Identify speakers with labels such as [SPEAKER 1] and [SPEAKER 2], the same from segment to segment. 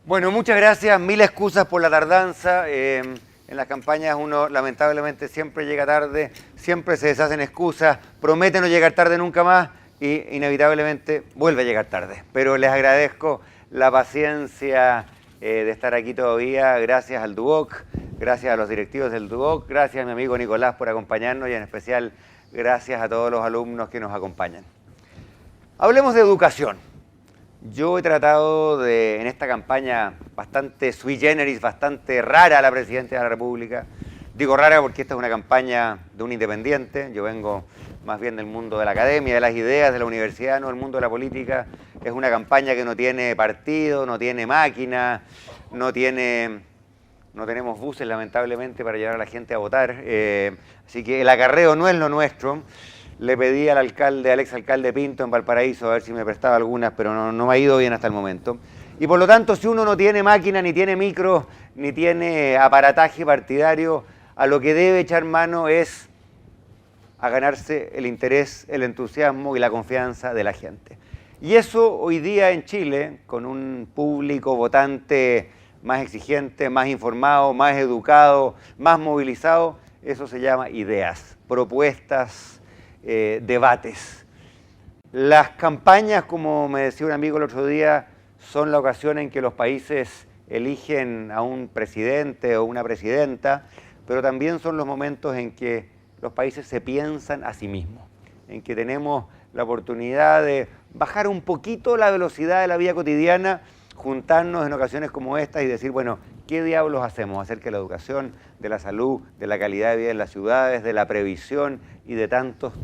[SPEAKER 1] Bueno, muchas gracias. Mil excusas por la tardanza. En las campañas uno lamentablemente siempre llega tarde, siempre se deshacen excusas, promete no llegar tarde nunca más y inevitablemente vuelve a llegar tarde. Pero les agradezco la paciencia de estar aquí todavía. Gracias al Duoc, gracias a los directivos del Duoc, gracias a mi amigo Nicolás por acompañarnos y en especial gracias a todos los alumnos que nos acompañan. Hablemos de educación. Yo he tratado de, en esta campaña bastante sui generis, bastante rara a la Presidenta de la República, digo rara porque esta es una campaña de un independiente, yo vengo más bien del mundo de la academia, de las ideas, de la universidad, no del mundo de la política, es una campaña que no tiene partido, no tiene máquina, no tenemos buses lamentablemente para llevar a la gente a votar, así que el acarreo no es lo nuestro. Le pedí al ex alcalde Pinto en Valparaíso a ver si me prestaba algunas, pero no me ha ido bien hasta el momento. Y por lo tanto, si uno no tiene máquina, ni tiene micro, ni tiene aparataje partidario, a lo que debe echar mano es a ganarse el interés, el entusiasmo y la confianza de la gente. Y eso hoy día en Chile, con un público votante más exigente, más informado, más educado, más movilizado, eso se llama ideas, propuestas, debates. Las campañas, como me decía un amigo el otro día, son la ocasión en que los países eligen a un presidente o una presidenta, pero también son los momentos en que los países se piensan a sí mismos, en que tenemos la oportunidad de bajar un poquito la velocidad de la vida cotidiana, juntarnos en ocasiones como esta y decir, bueno, ¿qué diablos hacemos acerca de la educación, de la salud, de la calidad de vida en las ciudades, de la previsión y de tantos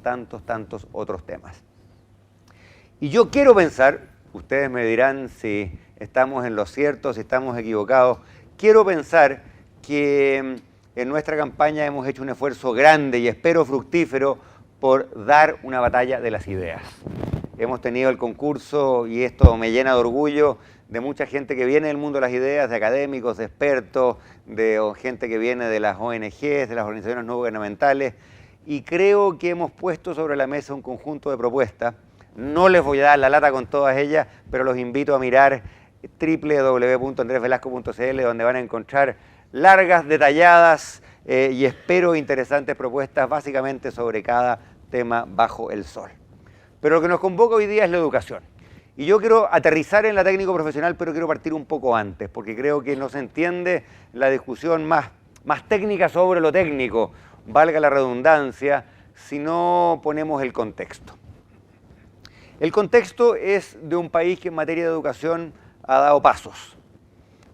[SPEAKER 1] otros temas? Y yo quiero pensar, ustedes me dirán si estamos en lo cierto, si estamos equivocados, quiero pensar que en nuestra campaña hemos hecho un esfuerzo grande y espero fructífero por dar una batalla de las ideas. Hemos tenido el concurso, y esto me llena de orgullo, de mucha gente que viene del mundo de las ideas, de académicos, de expertos, de gente que viene de las ONGs, de las organizaciones no gubernamentales, y creo que hemos puesto sobre la mesa un conjunto de propuestas. No les voy a dar la lata con todas ellas, pero los invito a mirar www.andresvelasco.cl, donde van a encontrar largas, detalladas y espero interesantes propuestas, básicamente sobre cada tema bajo el sol. Pero lo que nos convoca hoy día es la educación. Y yo quiero aterrizar en la técnico profesional, pero quiero partir un poco antes, porque creo que no se entiende la discusión más técnica sobre lo técnico, valga la redundancia, si no ponemos el contexto. El contexto es de un país que en materia de educación ha dado pasos.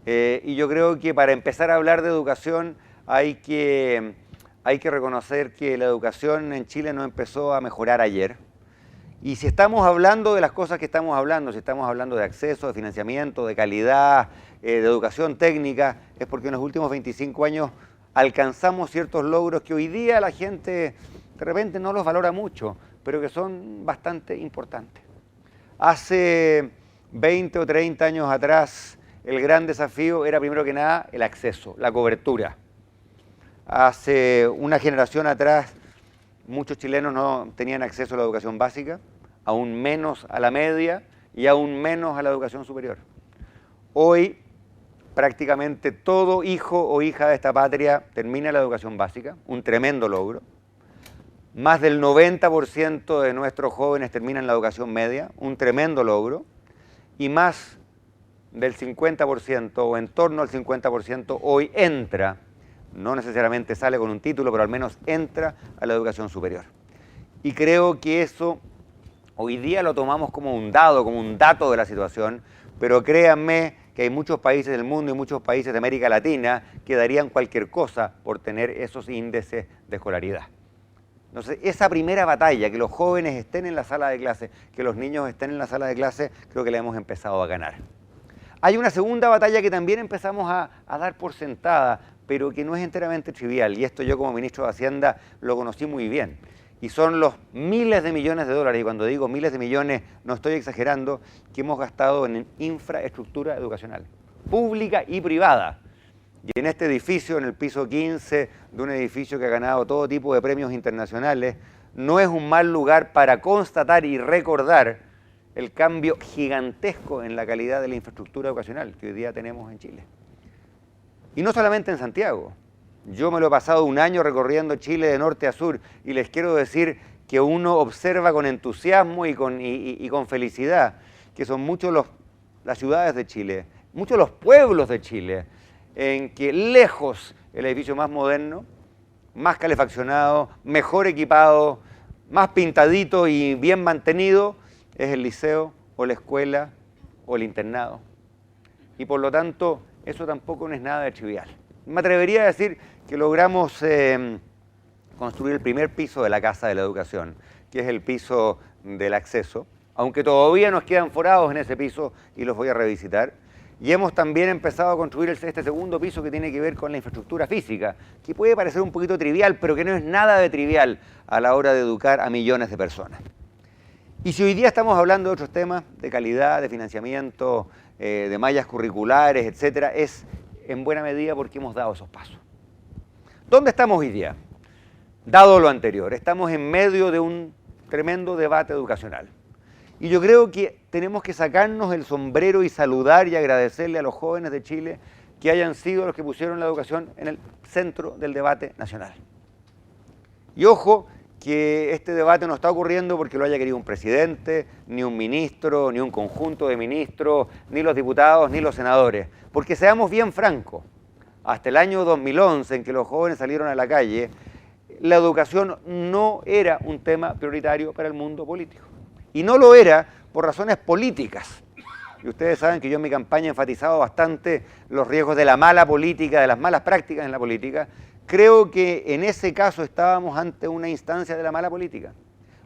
[SPEAKER 1] Y yo creo que para empezar a hablar de educación hay que reconocer que la educación en Chile no empezó a mejorar ayer. Y si estamos hablando de las cosas que estamos hablando, si estamos hablando de acceso, de financiamiento, de calidad, de educación técnica, es porque en los últimos 25 años alcanzamos ciertos logros que hoy día la gente de repente no los valora mucho, pero que son bastante importantes. Hace 20 o 30 años atrás, el gran desafío era primero que nada el acceso, la cobertura. Hace una generación atrás, muchos chilenos no tenían acceso a la educación básica, aún menos a la media y aún menos a la educación superior. Hoy, prácticamente todo hijo o hija de esta patria termina la educación básica, un tremendo logro. Más del 90% de nuestros jóvenes terminan la educación media, un tremendo logro. Y más del 50% o en torno al 50% hoy entra, no necesariamente sale con un título, pero al menos entra a la educación superior. Y creo que eso hoy día lo tomamos como un dado, como un dato de la situación, pero créanme que hay muchos países del mundo y muchos países de América Latina que darían cualquier cosa por tener esos índices de escolaridad. Entonces, esa primera batalla, que los jóvenes estén en la sala de clase, que los niños estén en la sala de clase, creo que la hemos empezado a ganar. Hay una segunda batalla que también empezamos a dar por sentada, pero que no es enteramente trivial, y esto yo como ministro de Hacienda lo conocí muy bien, y son los miles de millones de dólares, y cuando digo miles de millones no estoy exagerando, que hemos gastado en infraestructura educacional, pública y privada. Y en este edificio, en el piso 15 de un edificio que ha ganado todo tipo de premios internacionales, no es un mal lugar para constatar y recordar el cambio gigantesco en la calidad de la infraestructura educacional que hoy día tenemos en Chile. Y no solamente en Santiago. Yo me lo he pasado un año recorriendo Chile de norte a sur y les quiero decir que uno observa con entusiasmo y con felicidad que son muchos las ciudades de Chile, muchos los pueblos de Chile, en que lejos el edificio más moderno, más calefaccionado, mejor equipado, más pintadito y bien mantenido es el liceo o la escuela o el internado. Y por lo tanto, eso tampoco no es nada de trivial. Me atrevería a decir que logramos construir el primer piso de la Casa de la Educación, que es el piso del acceso, aunque todavía nos quedan forados en ese piso y los voy a revisitar. Y hemos también empezado a construir este segundo piso que tiene que ver con la infraestructura física, que puede parecer un poquito trivial, pero que no es nada de trivial a la hora de educar a millones de personas. Y si hoy día estamos hablando de otros temas, de calidad, de financiamiento, de mallas curriculares, etcétera, es en buena medida porque hemos dado esos pasos. ¿Dónde estamos hoy día? Dado lo anterior, estamos en medio de un tremendo debate educacional. Y yo creo que tenemos que sacarnos el sombrero y saludar y agradecerle a los jóvenes de Chile que hayan sido los que pusieron la educación en el centro del debate nacional. Y ojo, que este debate no está ocurriendo porque lo haya querido un presidente, ni un ministro, ni un conjunto de ministros, ni los diputados, ni los senadores. Porque seamos bien francos, hasta el año 2011, en que los jóvenes salieron a la calle, la educación no era un tema prioritario para el mundo político. Y no lo era por razones políticas. Y ustedes saben que yo en mi campaña he enfatizado bastante los riesgos de la mala política, de las malas prácticas en la política. Creo que en ese caso estábamos ante una instancia de la mala política.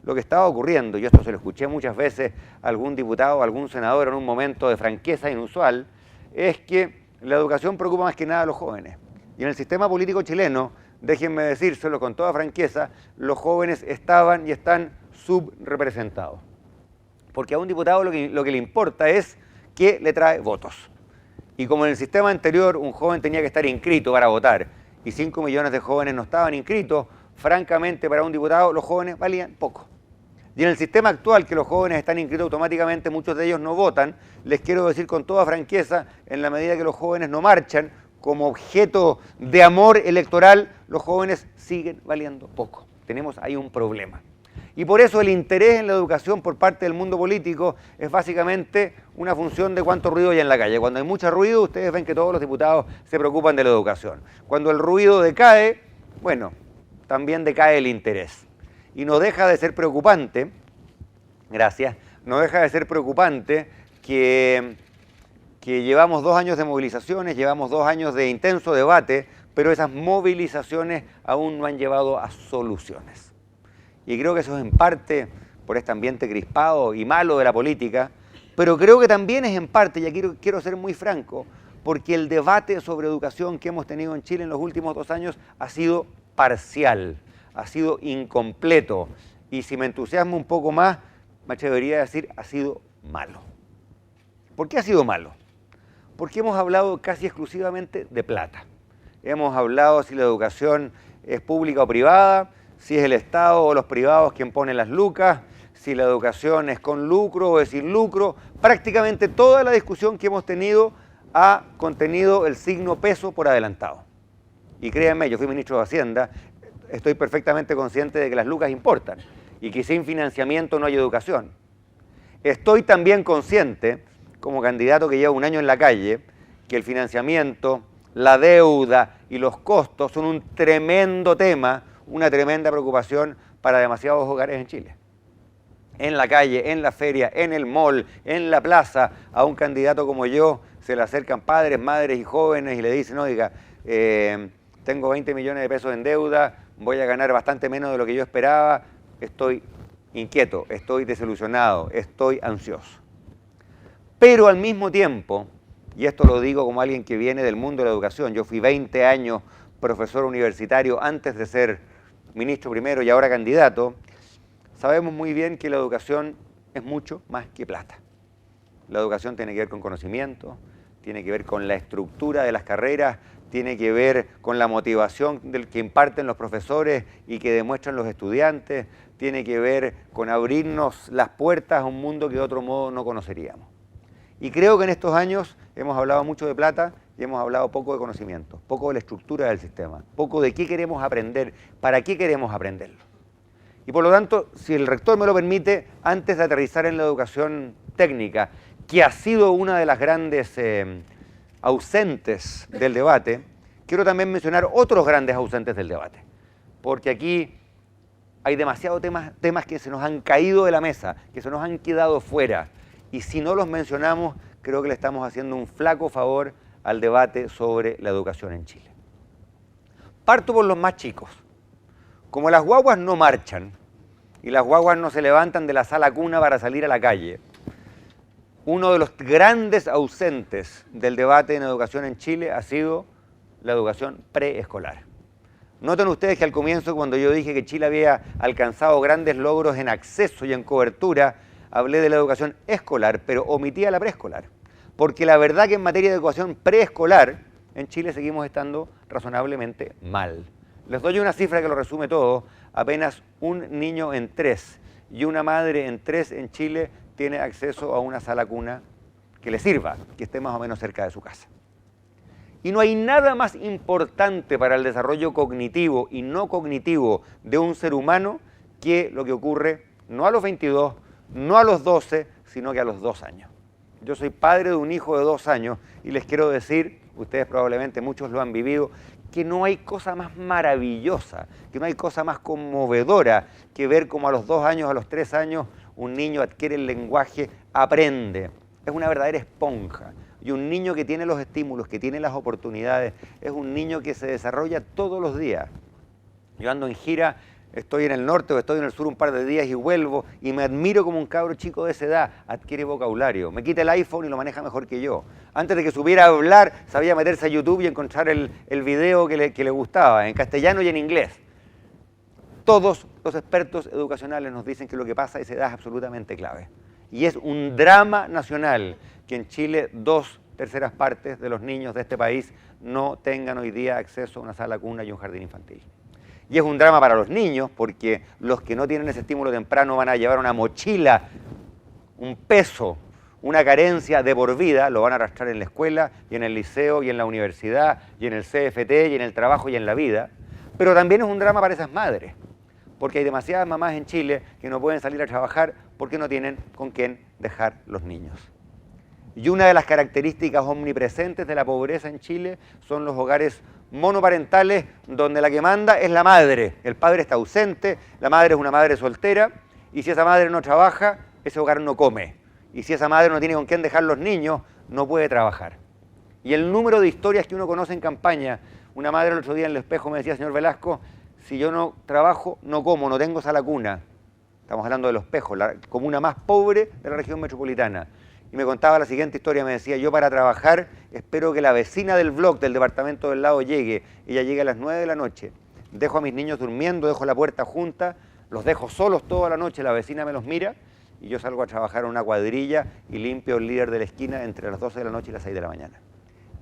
[SPEAKER 1] Lo que estaba ocurriendo, y esto se lo escuché muchas veces a algún diputado, a algún senador en un momento de franqueza inusual, es que la educación preocupa más que nada a los jóvenes. Y en el sistema político chileno, déjenme decírselo con toda franqueza, los jóvenes estaban y están subrepresentados. Porque a un diputado lo que le importa es que le trae votos. Y como en el sistema anterior un joven tenía que estar inscrito para votar y 5 millones de jóvenes no estaban inscritos, francamente para un diputado los jóvenes valían poco. Y en el sistema actual, que los jóvenes están inscritos automáticamente, muchos de ellos no votan, les quiero decir con toda franqueza, en la medida que los jóvenes no marchan como objeto de amor electoral, los jóvenes siguen valiendo poco. Tenemos ahí un problema. Y por eso el interés en la educación por parte del mundo político es básicamente una función de cuánto ruido hay en la calle. Cuando hay mucho ruido, ustedes ven que todos los diputados se preocupan de la educación. Cuando el ruido decae, bueno, también decae el interés. Y no deja de ser preocupante, gracias, no deja de ser preocupante que llevamos 2 años de movilizaciones, llevamos 2 años de intenso debate, pero esas movilizaciones aún no han llevado a soluciones. Y creo que eso es en parte por este ambiente crispado y malo de la política, pero creo que también es en parte, y aquí quiero ser muy franco, porque el debate sobre educación que hemos tenido en Chile en los últimos 2 años ha sido parcial, ha sido incompleto, y si me entusiasmo un poco más, me atrevería a decir, ha sido malo. ¿Por qué ha sido malo? Porque hemos hablado casi exclusivamente de plata. Hemos hablado si la educación es pública o privada, si es el Estado o los privados quien ponen las lucas, si la educación es con lucro o es sin lucro. Prácticamente toda la discusión que hemos tenido ha contenido el signo peso por adelantado. Y créanme, yo fui ministro de Hacienda, estoy perfectamente consciente de que las lucas importan y que sin financiamiento no hay educación. Estoy también consciente, como candidato que lleva 1 año en la calle, que el financiamiento, la deuda y los costos son un tremendo tema, una tremenda preocupación para demasiados hogares en Chile. En la calle, en la feria, en el mall, en la plaza, a un candidato como yo se le acercan padres, madres y jóvenes y le dicen, oiga, tengo 20 millones de pesos en deuda, voy a ganar bastante menos de lo que yo esperaba, estoy inquieto, estoy desilusionado, estoy ansioso. Pero al mismo tiempo, y esto lo digo como alguien que viene del mundo de la educación, yo fui 20 años profesor universitario antes de ser ministro primero y ahora candidato, sabemos muy bien que la educación es mucho más que plata. La educación tiene que ver con conocimiento, tiene que ver con la estructura de las carreras, tiene que ver con la motivación que imparten los profesores y que demuestran los estudiantes, tiene que ver con abrirnos las puertas a un mundo que de otro modo no conoceríamos. Y creo que en estos años hemos hablado mucho de plata y hemos hablado poco de conocimiento, poco de la estructura del sistema, poco de qué queremos aprender, para qué queremos aprenderlo. Y por lo tanto, si el rector me lo permite, antes de aterrizar en la educación técnica, que ha sido una de las grandes ausentes del debate, quiero también mencionar otros grandes ausentes del debate, porque aquí hay demasiados temas que se nos han caído de la mesa, que se nos han quedado fuera, y si no los mencionamos, creo que le estamos haciendo un flaco favor al debate sobre la educación en Chile. Parto por los más chicos. Como las guaguas no marchan y las guaguas no se levantan de la sala cuna para salir a la calle, uno de los grandes ausentes del debate en educación en Chile ha sido la educación preescolar. Noten ustedes que al comienzo, cuando yo dije que Chile había alcanzado grandes logros en acceso y en cobertura, hablé de la educación escolar, pero omitía la preescolar. Porque la verdad que en materia de educación preescolar, en Chile seguimos estando razonablemente mal. Les doy una cifra que lo resume todo. Apenas un niño en 3 y una madre en 3 en Chile tiene acceso a una sala cuna que le sirva, que esté más o menos cerca de su casa. Y no hay nada más importante para el desarrollo cognitivo y no cognitivo de un ser humano que lo que ocurre no a los 22, no a los 12, sino que a los 2 años. Yo soy padre de un hijo de 2 años y les quiero decir, ustedes probablemente muchos lo han vivido, que no hay cosa más maravillosa, que no hay cosa más conmovedora que ver cómo a los 2 años, a los 3 años, un niño adquiere el lenguaje, aprende. Es una verdadera esponja. Y un niño que tiene los estímulos, que tiene las oportunidades, es un niño que se desarrolla todos los días. Yo ando en gira, estoy en el norte o estoy en el sur un par de días y vuelvo y me admiro como un cabro chico de esa edad adquiere vocabulario. Me quita el iPhone y lo maneja mejor que yo. Antes de que supiera hablar, sabía meterse a YouTube y encontrar el video que le gustaba, en castellano y en inglés. Todos los expertos educacionales nos dicen que lo que pasa a esa edad es absolutamente clave. Y es un drama nacional que en Chile 2/3 partes de los niños de este país no tengan hoy día acceso a una sala cuna y un jardín infantil. Y es un drama para los niños porque los que no tienen ese estímulo temprano van a llevar una mochila, un peso, una carencia de por vida, lo van a arrastrar en la escuela y en el liceo y en la universidad y en el CFT y en el trabajo y en la vida. Pero también es un drama para esas madres, porque hay demasiadas mamás en Chile que no pueden salir a trabajar porque no tienen con quién dejar los niños. Y una de las características omnipresentes de la pobreza en Chile son los hogares monoparentales donde la que manda es la madre. El padre está ausente, la madre es una madre soltera y si esa madre no trabaja, ese hogar no come. Y si esa madre no tiene con quién dejar los niños, no puede trabajar. Y el número de historias que uno conoce en campaña, una madre el otro día en el espejo me decía, señor Velasco, si yo no trabajo, no como, no tengo sala cuna. Estamos hablando de Los Pejos, la comuna más pobre de la región metropolitana. Y me contaba la siguiente historia, me decía, yo para trabajar espero que la vecina del bloque del departamento del lado llegue, ella llega a las 9 de la noche, dejo a mis niños durmiendo, dejo la puerta junta, los dejo solos toda la noche, la vecina me los mira y yo salgo a trabajar en una cuadrilla y limpio el líder de la esquina entre las 12 de la noche y las 6 de la mañana.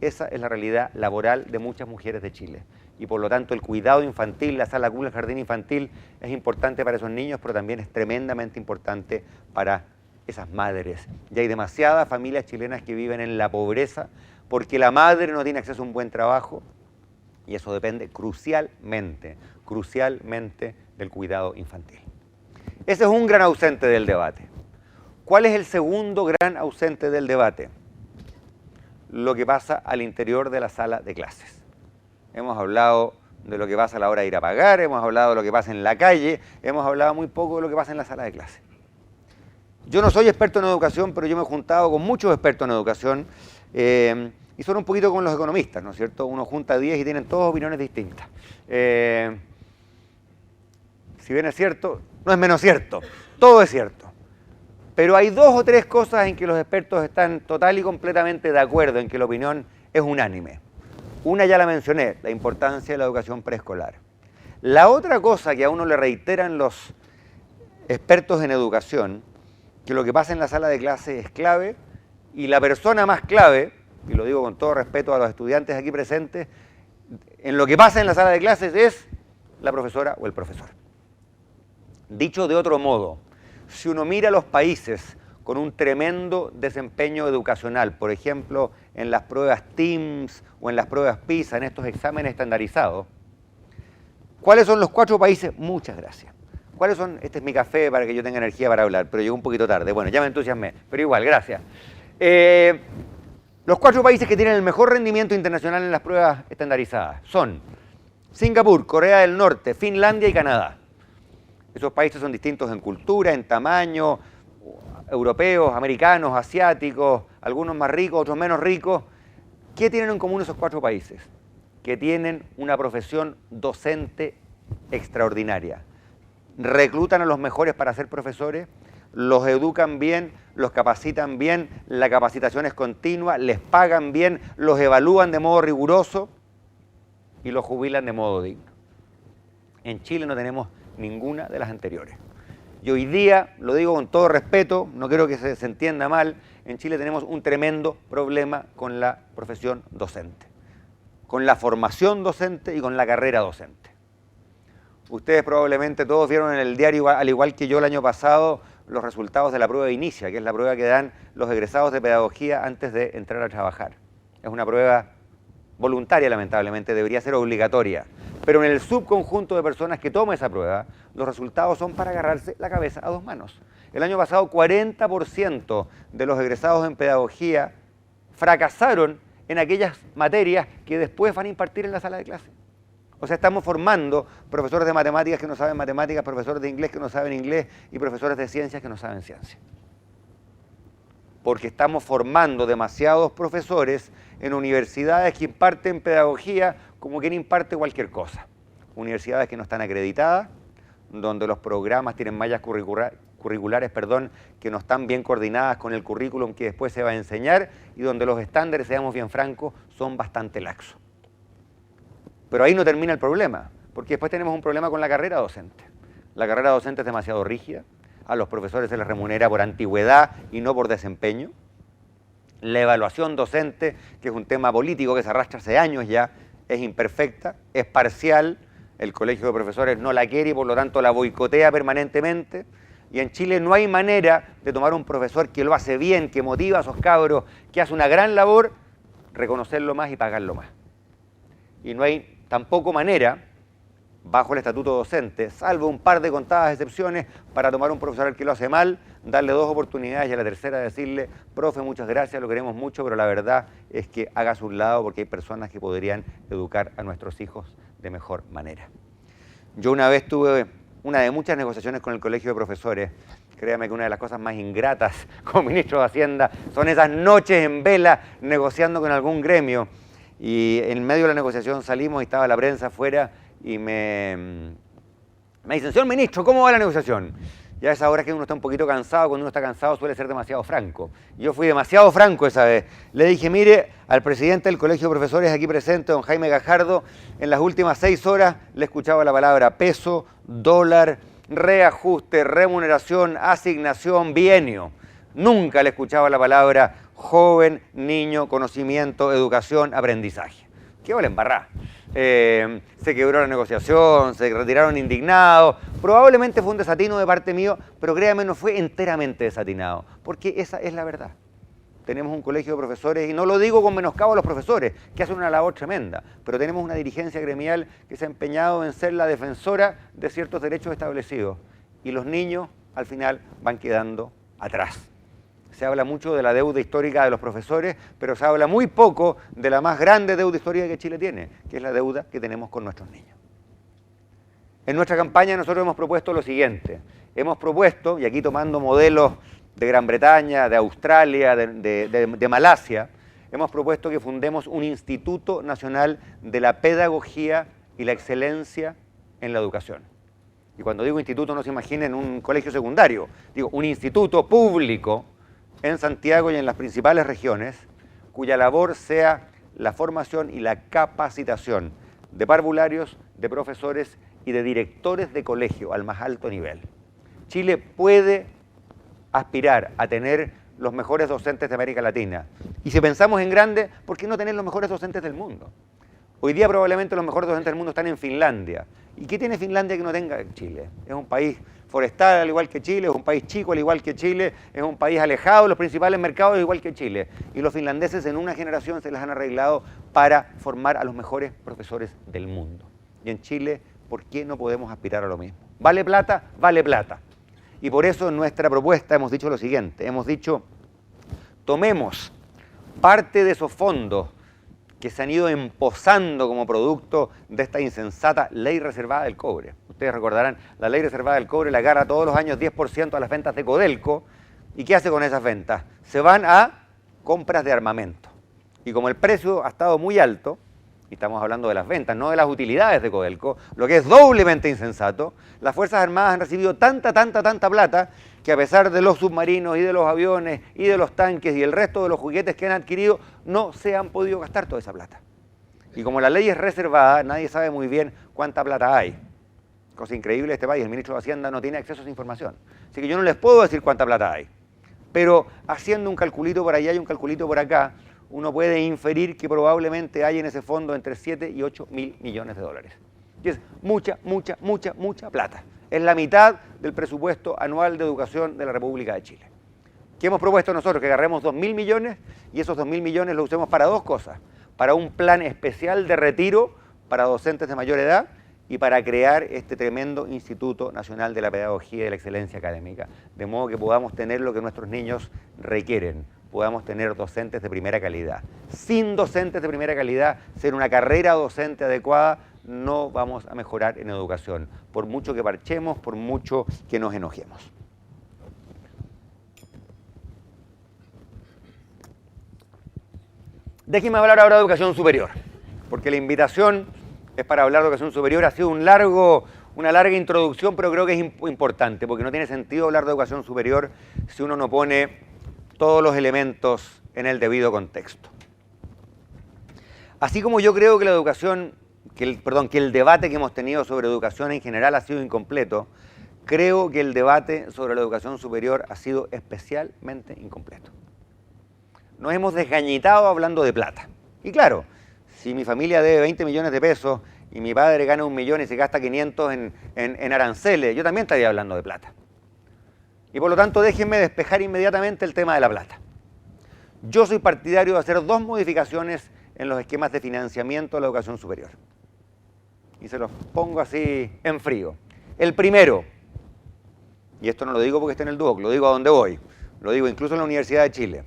[SPEAKER 1] Esa es la realidad laboral de muchas mujeres de Chile. Y por lo tanto el cuidado infantil, la sala cuna, el jardín infantil es importante para esos niños, pero también es tremendamente importante para esas madres. Y hay demasiadas familias chilenas que viven en la pobreza porque la madre no tiene acceso a un buen trabajo y eso depende crucialmente del cuidado infantil. Ese es un gran ausente del debate. ¿Cuál es el segundo gran ausente del debate? Lo que pasa al interior de la sala de clases. Hemos hablado de lo que pasa a la hora de ir a pagar, hemos hablado de lo que pasa en la calle, hemos hablado muy poco de lo que pasa en la sala de clases. Yo no soy experto en educación, pero yo me he juntado con muchos expertos en educación y son un poquito como los economistas, ¿no es cierto? Uno junta 10 y tienen todas opiniones distintas. Si bien es cierto, no es menos cierto, todo es cierto. Pero hay 2 o 3 cosas en que los expertos están total y completamente de acuerdo, en que la opinión es unánime. Una ya la mencioné, la importancia de la educación preescolar. La otra cosa que a uno le reiteran los expertos en educación, que lo que pasa en la sala de clase es clave, y la persona más clave, y lo digo con todo respeto a los estudiantes aquí presentes, en lo que pasa en la sala de clases es la profesora o el profesor. Dicho de otro modo, si uno mira los países con un tremendo desempeño educacional, por ejemplo, en las pruebas TIMSS o en las pruebas PISA, en estos exámenes estandarizados, ¿cuáles son los 4 países? Muchas gracias. ¿Cuáles son? Este es mi café para que yo tenga energía para hablar, pero llegó un poquito tarde. Bueno, ya me entusiasmé, pero igual, gracias. Los 4 países que tienen el mejor rendimiento internacional en las pruebas estandarizadas son Singapur, Corea del Norte, Finlandia y Canadá. Esos países son distintos en cultura, en tamaño, europeos, americanos, asiáticos, algunos más ricos, otros menos ricos. ¿Qué tienen en común esos 4 países? Que tienen una profesión docente extraordinaria. Reclutan a los mejores para ser profesores, los educan bien, los capacitan bien, la capacitación es continua, les pagan bien, los evalúan de modo riguroso y los jubilan de modo digno. En Chile no tenemos ninguna de las anteriores. Y hoy día, lo digo con todo respeto, no quiero que se entienda mal, en Chile tenemos un tremendo problema con la profesión docente, con la formación docente y con la carrera docente. Ustedes probablemente todos vieron en el diario, al igual que yo el año pasado, los resultados de la prueba Inicia, que es la prueba que dan los egresados de pedagogía antes de entrar a trabajar. Es una prueba voluntaria, lamentablemente, debería ser obligatoria. Pero en el subconjunto de personas que toma esa prueba, los resultados son para agarrarse la cabeza a 2 manos. El año pasado, 40% de los egresados en pedagogía fracasaron en aquellas materias que después van a impartir en la sala de clase. O sea, estamos formando profesores de matemáticas que no saben matemáticas, profesores de inglés que no saben inglés y profesores de ciencias que no saben ciencia. Porque estamos formando demasiados profesores en universidades que imparten pedagogía como quien imparte cualquier cosa. Universidades que no están acreditadas, donde los programas tienen mallas curriculares, que no están bien coordinadas con el currículum que después se va a enseñar y donde los estándares, seamos bien francos, son bastante laxos. Pero ahí no termina el problema, porque después tenemos un problema con la carrera docente. La carrera docente es demasiado rígida, a los profesores se les remunera por antigüedad y no por desempeño. La evaluación docente, que es un tema político que se arrastra hace años ya, es imperfecta, es parcial, el colegio de profesores no la quiere y por lo tanto la boicotea permanentemente. Y en Chile no hay manera de tomar un profesor que lo hace bien, que motiva a esos cabros, que hace una gran labor, reconocerlo más y pagarlo más. Y no hay tampoco manera, bajo el estatuto docente, salvo un par de contadas excepciones, para tomar un profesor al que lo hace mal, darle 2 oportunidades y a la tercera decirle, profe, muchas gracias, lo queremos mucho, pero la verdad es que haga su lado porque hay personas que podrían educar a nuestros hijos de mejor manera. Yo una vez tuve una de muchas negociaciones con el colegio de profesores. Créame que una de las cosas más ingratas como ministro de Hacienda son esas noches en vela negociando con algún gremio. Y en medio de la negociación salimos y estaba la prensa afuera y me dicen, señor ministro, ¿cómo va la negociación? Ya a esa hora que uno está un poquito cansado, cuando uno está cansado suele ser demasiado franco. Yo fui demasiado franco esa vez. Le dije, mire, al presidente del Colegio de Profesores aquí presente, don Jaime Gajardo, en las últimas 6 horas le escuchaba la palabra peso, dólar, reajuste, remuneración, asignación, bienio. Nunca le escuchaba la palabra joven, niño, conocimiento, educación, aprendizaje. ¿Qué vale embarrar? Se quebró la negociación, se retiraron indignados. Probablemente fue un desatino de parte mío, pero créame, no fue enteramente desatinado, porque esa es la verdad. Tenemos un colegio de profesores, y no lo digo con menoscabo a los profesores, que hacen una labor tremenda, pero tenemos una dirigencia gremial que se ha empeñado en ser la defensora de ciertos derechos establecidos, y los niños, al final, van quedando atrás. Se habla mucho de la deuda histórica de los profesores, pero se habla muy poco de la más grande deuda histórica que Chile tiene, que es la deuda que tenemos con nuestros niños. En nuestra campaña nosotros hemos propuesto lo siguiente. Hemos propuesto, y aquí tomando modelos de Gran Bretaña, de Australia, de Malasia, hemos propuesto que fundemos un Instituto Nacional de la Pedagogía y la Excelencia en la Educación. Y cuando digo instituto no se imaginen un colegio secundario, digo un instituto público en Santiago y en las principales regiones, cuya labor sea la formación y la capacitación de parvularios, de profesores y de directores de colegio al más alto nivel. Chile puede aspirar a tener los mejores docentes de América Latina. Y si pensamos en grande, ¿por qué no tener los mejores docentes del mundo? Hoy día probablemente los mejores docentes del mundo están en Finlandia. ¿Y qué tiene Finlandia que no tenga Chile? Es un país forestal al igual que Chile, es un país chico al igual que Chile, es un país alejado de los principales mercados igual que Chile. Y los finlandeses en una generación se les han arreglado para formar a los mejores profesores del mundo. Y en Chile, ¿por qué no podemos aspirar a lo mismo? ¿Vale plata? Vale plata. Y por eso en nuestra propuesta hemos dicho lo siguiente, hemos dicho, tomemos parte de esos fondos que se han ido empozando como producto de esta insensata ley reservada del cobre. Ustedes recordarán, la ley reservada del cobre le agarra todos los años 10% a las ventas de Codelco. ¿Y qué hace con esas ventas? Se van a compras de armamento. Y como el precio ha estado muy alto, y estamos hablando de las ventas, no de las utilidades de Codelco, lo que es doblemente insensato, las Fuerzas Armadas han recibido tanta plata que a pesar de los submarinos y de los aviones y de los tanques y el resto de los juguetes que han adquirido, no se han podido gastar toda esa plata. Y como la ley es reservada, nadie sabe muy bien cuánta plata hay. Cosa increíble de este país, el ministro de Hacienda no tiene acceso a esa información. Así que yo no les puedo decir cuánta plata hay. Pero haciendo un calculito por allá y un calculito por acá, uno puede inferir que probablemente hay en ese fondo entre 7 y 8 mil millones de dólares. Y es mucha plata. Es la mitad del presupuesto anual de educación de la República de Chile. ¿Qué hemos propuesto nosotros? Que agarremos 2.000 millones y esos 2.000 millones los usemos para dos cosas. Para un plan especial de retiro para docentes de mayor edad y para crear este tremendo Instituto Nacional de la Pedagogía y de la Excelencia Académica. De modo que podamos tener lo que nuestros niños requieren. Podamos tener docentes de primera calidad. Sin docentes de primera calidad, sin una carrera docente adecuada, no vamos a mejorar en educación, por mucho que parchemos, por mucho que nos enojemos. Déjenme hablar ahora de educación superior, porque la invitación es para hablar de educación superior. Ha sido una larga introducción, pero creo que es importante, porque no tiene sentido hablar de educación superior si uno no pone todos los elementos en el debido contexto. Así como yo creo que la educación, que el debate que hemos tenido sobre educación en general ha sido incompleto, creo que el debate sobre la educación superior ha sido especialmente incompleto. Nos hemos desgañitado hablando de plata. Y claro, si mi familia debe 20 millones de pesos y mi padre gana 1 millón y se gasta 500 en aranceles, yo también estaría hablando de plata. Y por lo tanto, déjenme despejar inmediatamente el tema de la plata. Yo soy partidario de hacer 2 modificaciones en los esquemas de financiamiento de la educación superior. Y se los pongo así en frío. El primero, y esto no lo digo porque esté en el DUOC, lo digo a donde voy, lo digo incluso en la Universidad de Chile.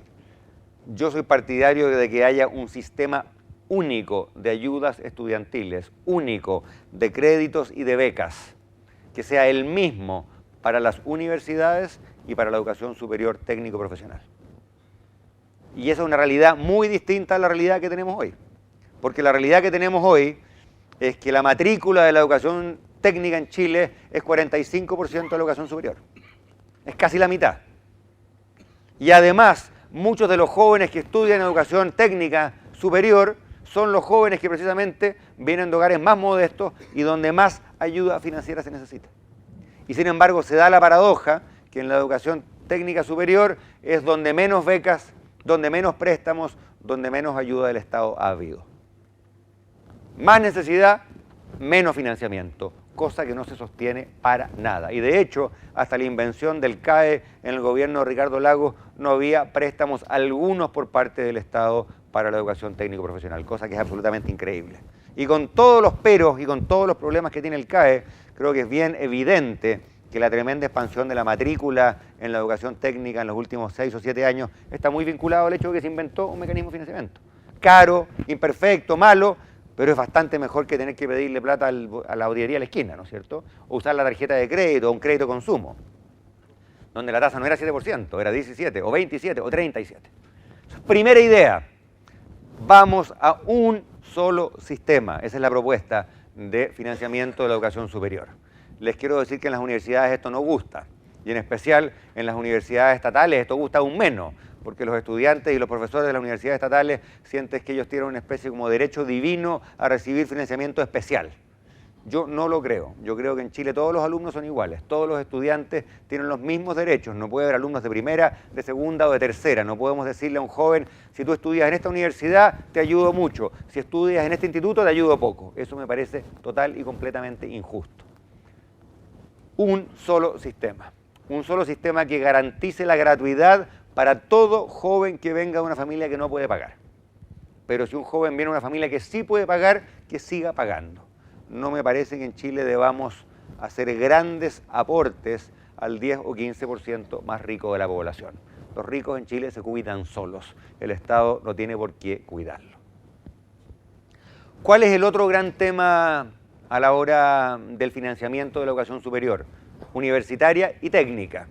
[SPEAKER 1] Yo soy partidario de que haya un sistema único de ayudas estudiantiles, único de créditos y de becas, que sea el mismo para las universidades y para la educación superior técnico-profesional. Y esa es una realidad muy distinta a la realidad que tenemos hoy. Porque la realidad que tenemos hoy es que la matrícula de la educación técnica en Chile es 45% de la educación superior. Es casi la mitad. Y además, muchos de los jóvenes que estudian educación técnica superior son los jóvenes que precisamente vienen de hogares más modestos y donde más ayuda financiera se necesita. Y sin embargo se da la paradoja que en la educación técnica superior es donde menos becas, donde menos préstamos, donde menos ayuda del Estado ha habido. Más necesidad, menos financiamiento, cosa que no se sostiene para nada. Y de hecho, hasta la invención del CAE en el gobierno de Ricardo Lagos no había préstamos algunos por parte del Estado para la educación técnico-profesional, cosa que es absolutamente increíble. Y con todos los peros y con todos los problemas que tiene el CAE, creo que es bien evidente que la tremenda expansión de la matrícula en la educación técnica en los últimos 6 o 7 años está muy vinculado al hecho de que se inventó un mecanismo de financiamiento. Caro, imperfecto, malo, pero es bastante mejor que tener que pedirle plata a la audiería de la esquina, ¿no es cierto? O usar la tarjeta de crédito o un crédito consumo, donde la tasa no era 7%, era 17, o 27, o 37. Primera idea, vamos a un solo sistema. Esa es la propuesta de financiamiento de la educación superior. Les quiero decir que en las universidades esto no gusta, y en especial en las universidades estatales esto gusta aún menos, porque los estudiantes y los profesores de las universidades estatales sienten que ellos tienen una especie como derecho divino a recibir financiamiento especial. Yo no lo creo. Yo creo que en Chile todos los alumnos son iguales, todos los estudiantes tienen los mismos derechos. No puede haber alumnos de primera, de segunda o de tercera. No podemos decirle a un joven, si tú estudias en esta universidad, te ayudo mucho. Si estudias en este instituto, te ayudo poco. Eso me parece total y completamente injusto. Un solo sistema que garantice la gratuidad para todo joven que venga de una familia que no puede pagar. Pero si un joven viene de una familia que sí puede pagar, que siga pagando. No me parece que en Chile debamos hacer grandes aportes al 10 o 15% más rico de la población. Los ricos en Chile se cuidan solos. El Estado no tiene por qué cuidarlo. ¿Cuál es el otro gran tema a la hora del financiamiento de la educación superior? Universitaria y técnica.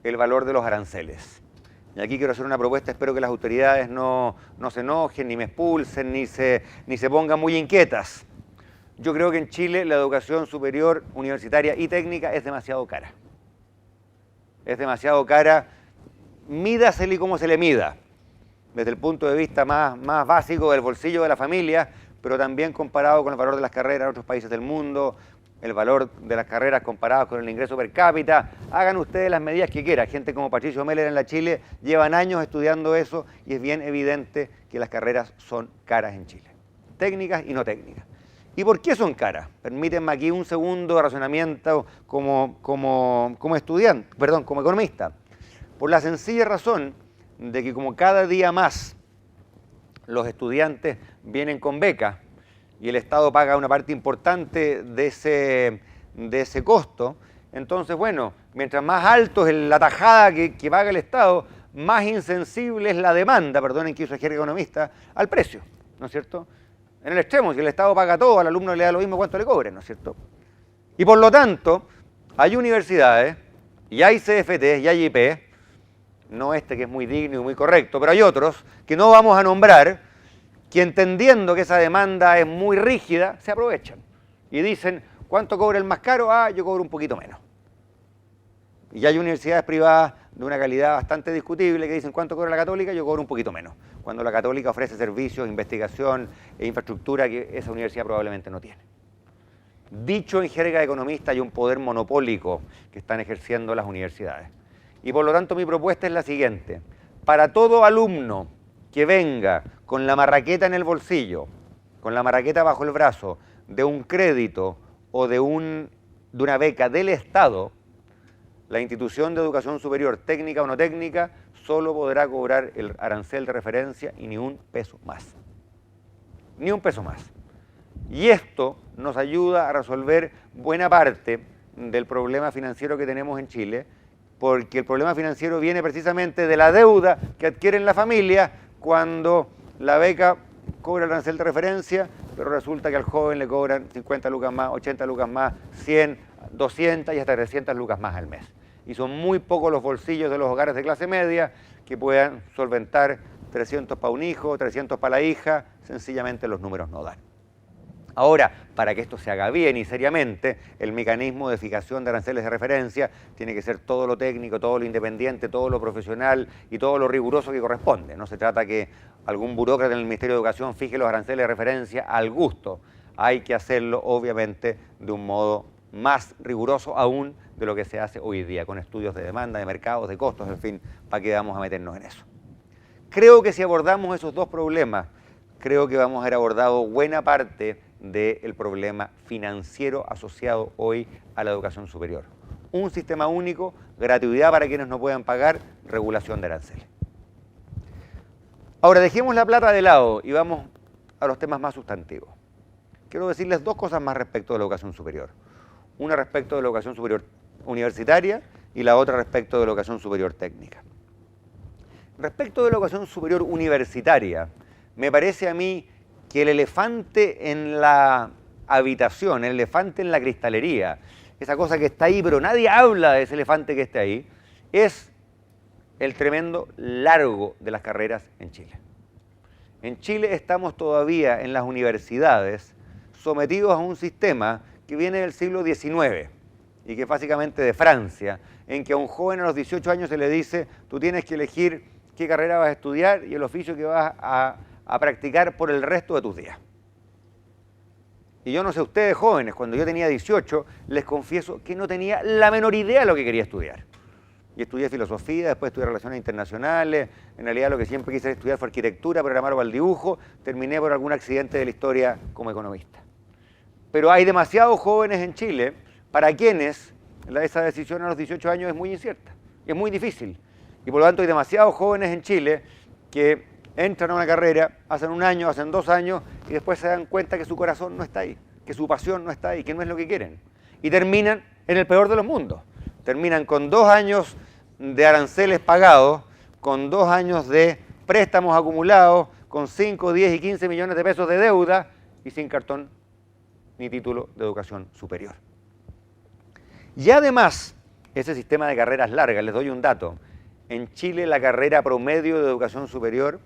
[SPEAKER 1] El valor de los aranceles. Y aquí quiero hacer una propuesta, espero que las autoridades no se enojen, ni me expulsen, ni se pongan muy inquietas. Yo creo que en Chile la educación superior, universitaria y técnica es demasiado cara. Es demasiado cara, mídasele como se le mida, desde el punto de vista más básico del bolsillo de la familia, pero también comparado con el valor de las carreras en otros países del mundo, el valor de las carreras comparadas con el ingreso per cápita. Hagan ustedes las medidas que quieran. Gente como Patricio Meller en la Chile llevan años estudiando eso y es bien evidente que las carreras son caras en Chile, técnicas y no técnicas. ¿Y por qué son caras? Permítanme aquí un segundo de razonamiento como estudiante, perdón, como economista. Por la sencilla razón de que como cada día más los estudiantes vienen con becas y el Estado paga una parte importante de ese costo, entonces, bueno, mientras más alto es la tajada que paga el Estado, más insensible es la demanda, perdonen que yo soy economista, al precio, ¿no es cierto? En el extremo, si el Estado paga todo, al alumno le da lo mismo cuánto le cobren, ¿no es cierto? Y por lo tanto, hay universidades, y hay CFTs, y hay IP, no este que es muy digno y muy correcto, pero hay otros que no vamos a nombrar, que entendiendo que esa demanda es muy rígida, se aprovechan. Y dicen, ¿cuánto cobra el más caro? Ah, yo cobro un poquito menos. Y hay universidades privadas de una calidad bastante discutible que dicen, ¿cuánto cobra la Católica? Yo cobro un poquito menos. Cuando la Católica ofrece servicios, investigación e infraestructura que esa universidad probablemente no tiene. Dicho en jerga de economista, hay un poder monopólico que están ejerciendo las universidades. Y por lo tanto mi propuesta es la siguiente. Para todo alumno que venga con la marraqueta en el bolsillo, con la marraqueta bajo el brazo, de un crédito o de una beca del Estado, la institución de educación superior, técnica o no técnica, solo podrá cobrar el arancel de referencia y ni un peso más. Ni un peso más. Y esto nos ayuda a resolver buena parte del problema financiero que tenemos en Chile, porque el problema financiero viene precisamente de la deuda que adquieren la familia cuando la beca cobra el arancel de referencia, pero resulta que al joven le cobran 50 lucas más, 80 lucas más, 100, 200 y hasta 300 lucas más al mes. Y son muy pocos los bolsillos de los hogares de clase media que puedan solventar 300 para un hijo, 300 para la hija, sencillamente los números no dan. Ahora, para que esto se haga bien y seriamente, el mecanismo de fijación de aranceles de referencia tiene que ser todo lo técnico, todo lo independiente, todo lo profesional y todo lo riguroso que corresponde. No se trata que algún burócrata en el Ministerio de Educación fije los aranceles de referencia al gusto. Hay que hacerlo, obviamente, de un modo más riguroso aún de lo que se hace hoy día, con estudios de demanda, de mercados, de costos, en fin, ¿para qué vamos a meternos en eso? Creo que si abordamos esos dos problemas, creo que vamos a haber abordado buena parte del problema financiero asociado hoy a la educación superior. Un sistema único, gratuidad para quienes no puedan pagar, regulación de aranceles. Ahora, dejemos la plata de lado y vamos a los temas más sustantivos. Quiero decirles dos cosas más respecto de la educación superior. Una respecto de la educación superior universitaria y la otra respecto de la educación superior técnica. Respecto de la educación superior universitaria, me parece a mí que el elefante en la habitación, el elefante en la cristalería, esa cosa que está ahí, pero nadie habla de ese elefante que está ahí, es el tremendo largo de las carreras en Chile. En Chile estamos todavía en las universidades sometidos a un sistema que viene del siglo XIX y que es básicamente de Francia, en que a un joven a los 18 años se le dice, tú tienes que elegir qué carrera vas a estudiar y el oficio que vas a practicar por el resto de tus días. Y yo no sé, ustedes jóvenes, cuando yo tenía 18, les confieso que no tenía la menor idea de lo que quería estudiar. Y estudié filosofía, después estudié relaciones internacionales, en realidad lo que siempre quise estudiar fue arquitectura, pero era malo para el dibujo, terminé por algún accidente de la historia como economista. Pero hay demasiados jóvenes en Chile para quienes esa decisión a los 18 años es muy incierta, es muy difícil. Y por lo tanto hay demasiados jóvenes en Chile que entran a una carrera, hacen 1 año, hacen 2 años y después se dan cuenta que su corazón no está ahí, que su pasión no está ahí, que no es lo que quieren. Y terminan en el peor de los mundos. Terminan con 2 años de aranceles pagados, con 2 años de préstamos acumulados, con 5, 10 y 15 millones de pesos de deuda y sin cartón ni título de educación superior. Y además, ese sistema de carreras largas, les doy un dato, en Chile la carrera promedio de educación superior,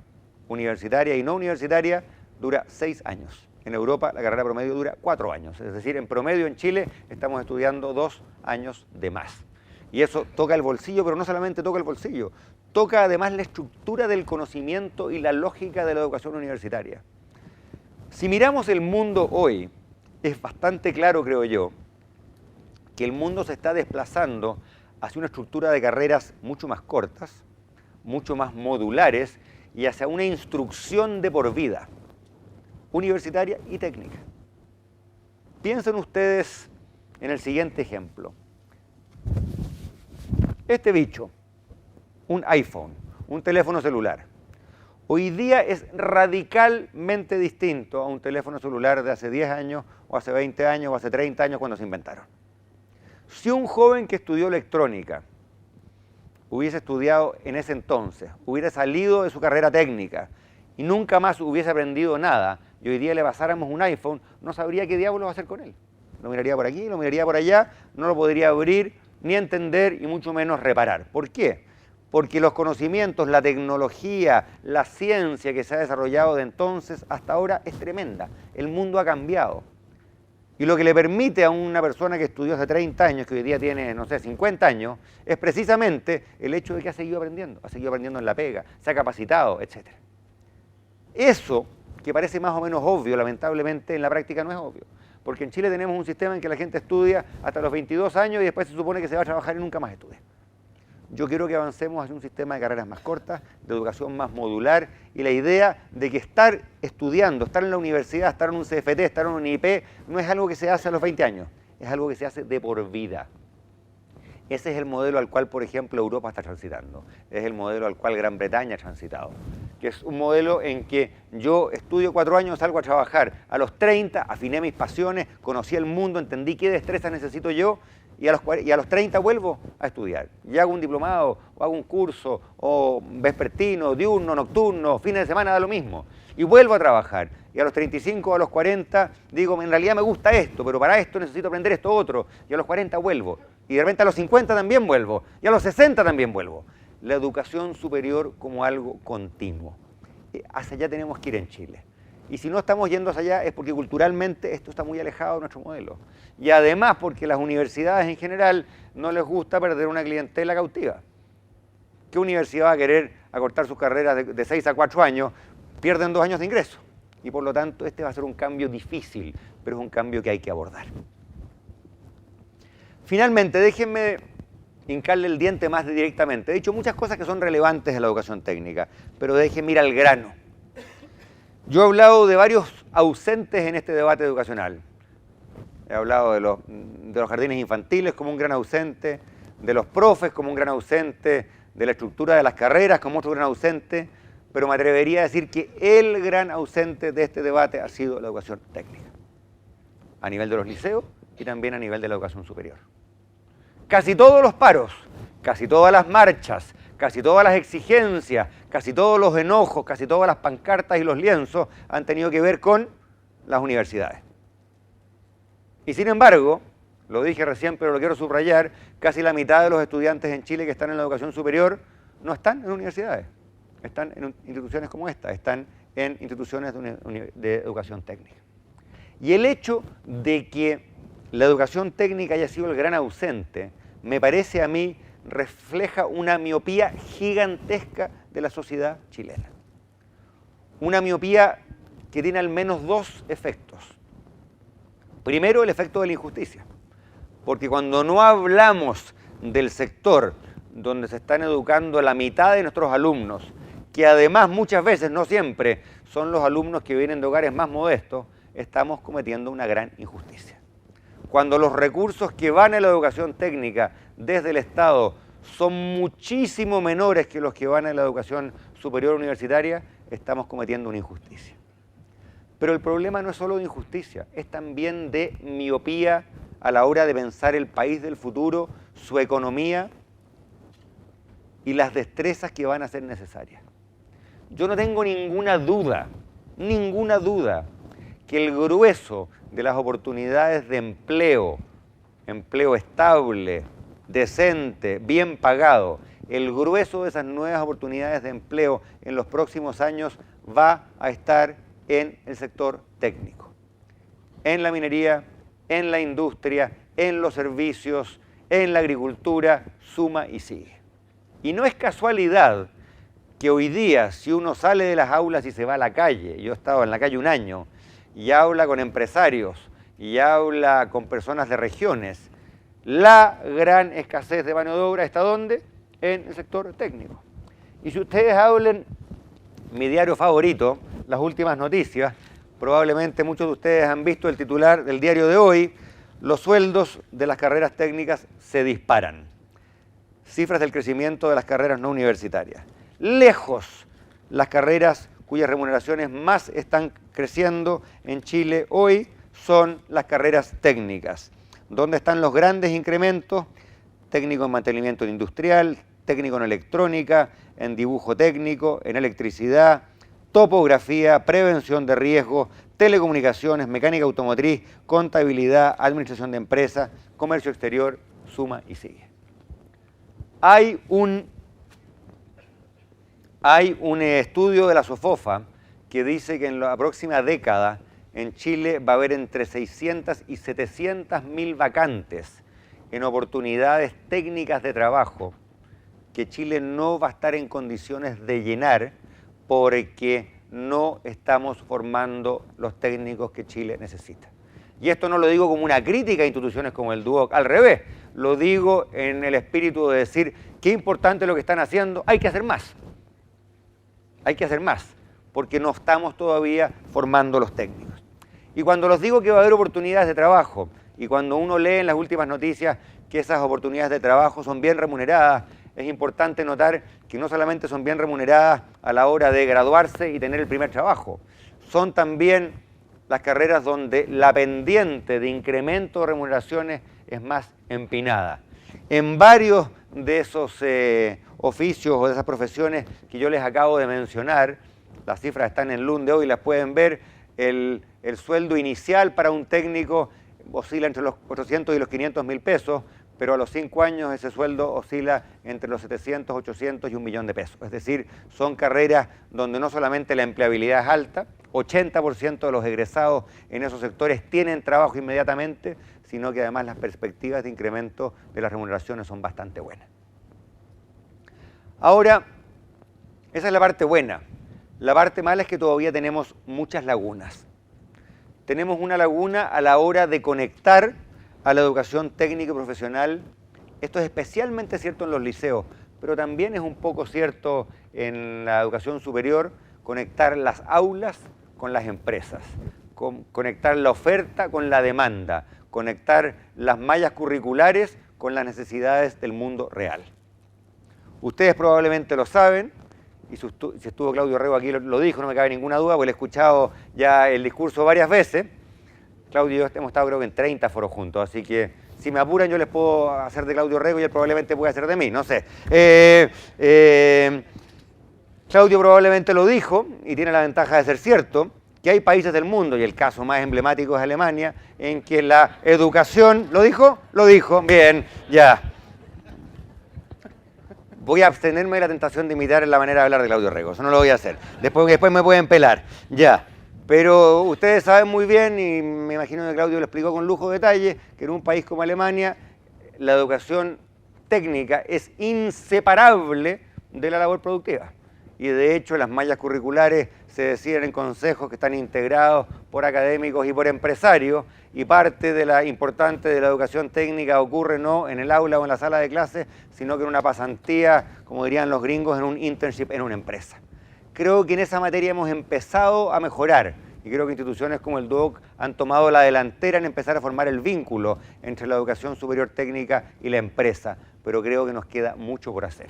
[SPEAKER 1] universitaria y no universitaria, dura 6 años. En Europa la carrera promedio dura 4 años, es decir, en promedio en Chile estamos estudiando 2 años de más. Y eso toca el bolsillo, pero no solamente toca el bolsillo, toca además la estructura del conocimiento y la lógica de la educación universitaria. Si miramos el mundo hoy, es bastante claro, creo yo, que el mundo se está desplazando hacia una estructura de carreras mucho más cortas, mucho más modulares y hacia una instrucción de por vida, universitaria y técnica. Piensen ustedes en el siguiente ejemplo. Este bicho, un iPhone, un teléfono celular, hoy día es radicalmente distinto a un teléfono celular de hace 10 años, o hace 20 años, o hace 30 años cuando se inventaron. Si un joven que estudió electrónica hubiese estudiado en ese entonces, hubiera salido de su carrera técnica y nunca más hubiese aprendido nada, y hoy día le pasáramos un iPhone, no sabría qué diablos hacer con él. Lo miraría por aquí, lo miraría por allá, no lo podría abrir, ni entender y mucho menos reparar. ¿Por qué? Porque los conocimientos, la tecnología, la ciencia que se ha desarrollado de entonces hasta ahora es tremenda. El mundo ha cambiado. Y lo que le permite a una persona que estudió hace 30 años, que hoy día tiene, no sé, 50 años, es precisamente el hecho de que ha seguido aprendiendo en la pega, se ha capacitado, etc. Eso, que parece más o menos obvio, lamentablemente en la práctica no es obvio. Porque en Chile tenemos un sistema en que la gente estudia hasta los 22 años y después se supone que se va a trabajar y nunca más estudia. Yo quiero que avancemos hacia un sistema de carreras más cortas, de educación más modular y la idea de que estar estudiando, estar en la universidad, estar en un CFT, estar en un IP, no es algo que se hace a los 20 años, es algo que se hace de por vida. Ese es el modelo al cual, por ejemplo, Europa está transitando, es el modelo al cual Gran Bretaña ha transitado, que es un modelo en que yo estudio 4 años, salgo a trabajar, a los 30 afiné mis pasiones, conocí el mundo, entendí qué destrezas necesito yo, y a los 30 vuelvo a estudiar. Y hago un diplomado, o hago un curso, o vespertino, diurno, nocturno, fines de semana, da lo mismo. Y vuelvo a trabajar. Y a los 35 o a los 40 digo, en realidad me gusta esto, pero para esto necesito aprender esto otro. Y a los 40 vuelvo. Y de repente a los 50 también vuelvo. Y a los 60 también vuelvo. La educación superior como algo continuo. Hacia allá tenemos que ir en Chile. Y si no estamos yendo hacia allá es porque culturalmente esto está muy alejado de nuestro modelo. Y además porque las universidades en general no les gusta perder una clientela cautiva. ¿Qué universidad va a querer acortar sus carreras de 6 a 4 años? Pierden 2 años de ingreso. Y por lo tanto este va a ser un cambio difícil, pero es un cambio que hay que abordar. Finalmente, déjenme hincarle el diente más directamente. He dicho muchas cosas que son relevantes en la educación técnica, pero déjenme ir al grano. Yo he hablado de varios ausentes en este debate educacional. He hablado de los jardines infantiles como un gran ausente, de los profes como un gran ausente, de la estructura de las carreras como otro gran ausente, pero me atrevería a decir que el gran ausente de este debate ha sido la educación técnica, a nivel de los liceos y también a nivel de la educación superior. Casi todos los paros, casi todas las marchas, casi todas las exigencias, casi todos los enojos, casi todas las pancartas y los lienzos han tenido que ver con las universidades. Y sin embargo, lo dije recién pero lo quiero subrayar, casi la mitad de los estudiantes en Chile que están en la educación superior no están en universidades, están en instituciones como esta, están en instituciones de educación técnica. Y el hecho de que la educación técnica haya sido el gran ausente, me parece a mí refleja una miopía gigantesca de la sociedad chilena. Una miopía que tiene al menos 2 efectos. Primero, el efecto de la injusticia, porque cuando no hablamos del sector donde se están educando la mitad de nuestros alumnos, que además muchas veces, no siempre, son los alumnos que vienen de hogares más modestos, estamos cometiendo una gran injusticia. Cuando los recursos que van a la educación técnica desde el Estado son muchísimo menores que los que van a la educación superior universitaria, estamos cometiendo una injusticia. Pero el problema no es solo de injusticia, es también de miopía a la hora de pensar el país del futuro, su economía y las destrezas que van a ser necesarias. Yo no tengo ninguna duda, que el grueso de las oportunidades de empleo estable, decente, bien pagado, el grueso de esas nuevas oportunidades de empleo en los próximos años va a estar en el sector técnico, en la minería, en la industria, en los servicios, en la agricultura, suma y sigue. Y no es casualidad que hoy día, si uno sale de las aulas y se va a la calle, yo he estado en la calle un año, y habla con empresarios, y habla con personas de regiones, la gran escasez de mano de obra está ¿dónde? En el sector técnico. Y si ustedes hablen, mi diario favorito, Las Últimas Noticias, probablemente muchos de ustedes han visto el titular del diario de hoy, los sueldos de las carreras técnicas se disparan. Cifras del crecimiento de las carreras no universitarias. Lejos las carreras cuyas remuneraciones más están creciendo en Chile hoy son las carreras técnicas. ¿Dónde están los grandes incrementos? Técnico en mantenimiento industrial, técnico en electrónica, en dibujo técnico, en electricidad, topografía, prevención de riesgos, telecomunicaciones, mecánica automotriz, contabilidad, administración de empresas, comercio exterior, suma y sigue. Hay un estudio de la SOFOFA que dice que en la próxima década en Chile va a haber entre 600 y 700 mil vacantes en oportunidades técnicas de trabajo que Chile no va a estar en condiciones de llenar porque no estamos formando los técnicos que Chile necesita. Y esto no lo digo como una crítica a instituciones como el DUOC, al revés, lo digo en el espíritu de decir qué importante lo que están haciendo, hay que hacer más. Hay que hacer más, porque no estamos todavía formando los técnicos. Y cuando les digo que va a haber oportunidades de trabajo, y cuando uno lee en las últimas noticias que esas oportunidades de trabajo son bien remuneradas, es importante notar que no solamente son bien remuneradas a la hora de graduarse y tener el primer trabajo, son también las carreras donde la pendiente de incremento de remuneraciones es más empinada. En varios de esos oficios o de esas profesiones que yo les acabo de mencionar, las cifras están en LUN de hoy, las pueden ver, el sueldo inicial para un técnico oscila entre los 400 y los 500 mil pesos, pero a los 5 años ese sueldo oscila entre los 700, 800 y 1 millón de pesos. Es decir, son carreras donde no solamente la empleabilidad es alta, 80% de los egresados en esos sectores tienen trabajo inmediatamente, sino que además las perspectivas de incremento de las remuneraciones son bastante buenas. Ahora, esa es la parte buena. La parte mala es que todavía tenemos muchas lagunas. Tenemos una laguna a la hora de conectar a la educación técnica y profesional. Esto es especialmente cierto en los liceos, pero también es un poco cierto en la educación superior, conectar las aulas con las empresas, conectar la oferta con la demanda, conectar las mallas curriculares con las necesidades del mundo real. Ustedes probablemente lo saben, y si estuvo Claudio Rego aquí lo dijo, no me cabe ninguna duda, porque le he escuchado ya el discurso varias veces. Claudio y yo hemos estado creo que en 30 foros juntos, así que si me apuran yo les puedo hacer de Claudio Rego y él probablemente puede hacer de mí, no sé. Claudio probablemente lo dijo, y tiene la ventaja de ser cierto, que hay países del mundo, y el caso más emblemático es Alemania, en que la educación... ¿Lo dijo? Lo dijo, bien, ya. Voy a abstenerme de la tentación de imitar la manera de hablar de Claudio Rego, eso no lo voy a hacer. Después me pueden pelar, ya. Pero ustedes saben muy bien, y me imagino que Claudio lo explicó con lujo de detalle, que en un país como Alemania la educación técnica es inseparable de la labor productiva. Y de hecho las mallas curriculares se deciden en consejos que están integrados por académicos y por empresarios, y parte de la importante de la educación técnica ocurre no en el aula o en la sala de clases, sino que en una pasantía, como dirían los gringos, en un internship en una empresa. Creo que en esa materia hemos empezado a mejorar, y creo que instituciones como el DUOC han tomado la delantera en empezar a formar el vínculo entre la educación superior técnica y la empresa, pero creo que nos queda mucho por hacer.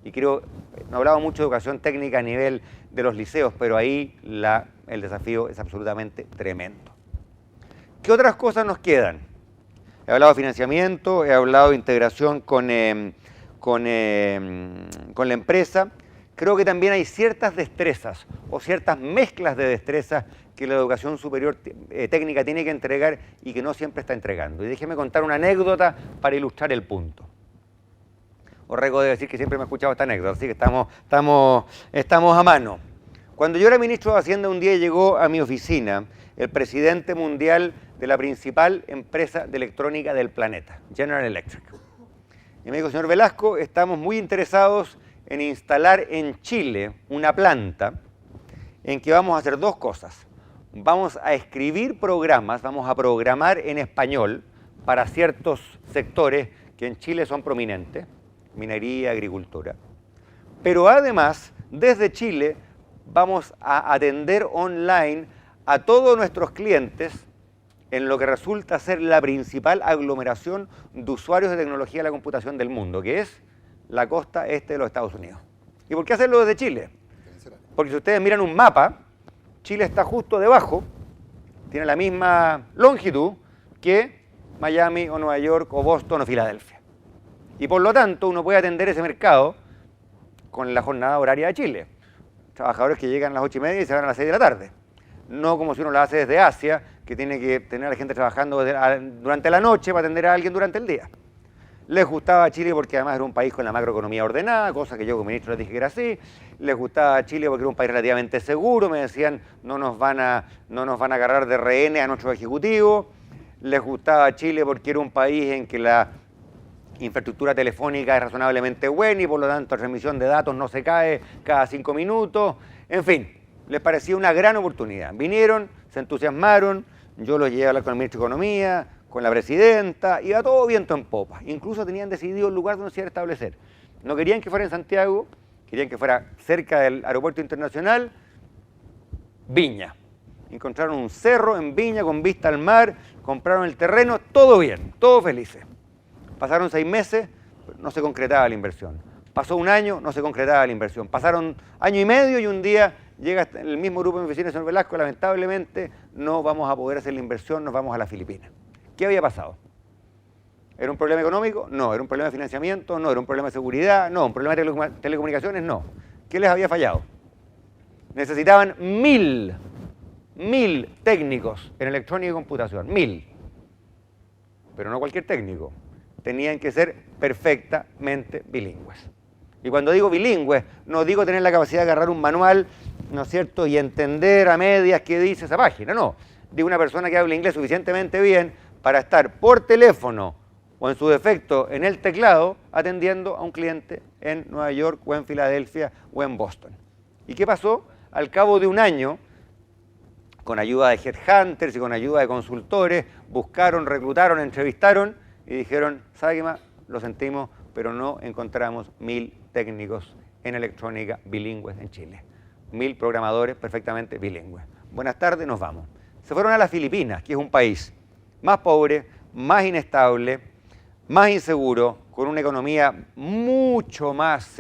[SPEAKER 1] Y creo, no hablaba mucho de educación técnica a nivel de los liceos, pero ahí el desafío es absolutamente tremendo. ¿Qué otras cosas nos quedan? He hablado de financiamiento, he hablado de integración con la empresa. Creo que también hay ciertas destrezas o ciertas mezclas de destrezas que la educación superior técnica tiene que entregar y que no siempre está entregando. Y déjeme contar una anécdota para ilustrar el punto. Orrego debe decir que siempre me ha escuchado esta anécdota, así que estamos a mano. Cuando yo era ministro de Hacienda, un día llegó a mi oficina el presidente mundial de la principal empresa de electrónica del planeta, General Electric. Y me dijo, señor Velasco, estamos muy interesados en instalar en Chile una planta en que vamos a hacer dos cosas. Vamos a escribir programas, vamos a programar en español para ciertos sectores que en Chile son prominentes, minería, agricultura. Pero además, desde Chile, vamos a atender online a todos nuestros clientes en lo que resulta ser la principal aglomeración de usuarios de tecnología de la computación del mundo, que es la costa este de los Estados Unidos. ¿Y por qué hacerlo desde Chile? Porque si ustedes miran un mapa, Chile está justo debajo, tiene la misma longitud que Miami o Nueva York o Boston o Filadelfia. Y por lo tanto uno puede atender ese mercado con la jornada horaria de Chile. Trabajadores que llegan a las 8:30 y se van a las 6 de la tarde. No como si uno lo hace desde Asia, que tiene que tener a la gente trabajando durante la noche para atender a alguien durante el día. Les gustaba Chile porque además era un país con la macroeconomía ordenada, cosa que yo como ministro les dije que era así. Les gustaba Chile porque era un país relativamente seguro, me decían no nos van a agarrar de rehenes a nuestros ejecutivos. Les gustaba Chile porque era un país en que la infraestructura telefónica es razonablemente buena y por lo tanto la transmisión de datos no se cae cada 5 minutos. En fin, les parecía una gran oportunidad. Vinieron, se entusiasmaron, yo los llevé a hablar con el ministro de Economía, con la presidenta, iba todo viento en popa. Incluso tenían decidido el lugar donde se iba a establecer. No querían que fuera en Santiago, querían que fuera cerca del aeropuerto internacional, Viña. Encontraron un cerro en Viña con vista al mar, compraron el terreno, todo bien, todos felices. Pasaron 6 meses, no se concretaba la inversión. Pasó un año, no se concretaba la inversión. Pasaron año y medio y un día llega el mismo grupo de mi oficina, señor Velasco, lamentablemente no vamos a poder hacer la inversión, nos vamos a las Filipinas. ¿Qué había pasado? ¿Era un problema económico? No. ¿Era un problema de financiamiento? No. ¿Era un problema de seguridad? No. ¿Un problema de telecomunicaciones? No. ¿Qué les había fallado? Necesitaban 1000 técnicos en electrónica y computación. 1000. Pero no cualquier técnico. Tenían que ser perfectamente bilingües. Y cuando digo bilingües, no digo tener la capacidad de agarrar un manual, ¿no es cierto?, y entender a medias qué dice esa página. No. Digo una persona que hable inglés suficientemente bien para estar por teléfono o en su defecto en el teclado atendiendo a un cliente en Nueva York o en Filadelfia o en Boston. ¿Y qué pasó? Al cabo de un año, con ayuda de headhunters y con ayuda de consultores, buscaron, reclutaron, entrevistaron y dijeron, ¿sabe qué más? Lo sentimos, pero no encontramos 1000 técnicos en electrónica bilingües en Chile. 1000 programadores perfectamente bilingües. Buenas tardes, nos vamos. Se fueron a las Filipinas, que es un país más pobre, más inestable, más inseguro, con una economía mucho más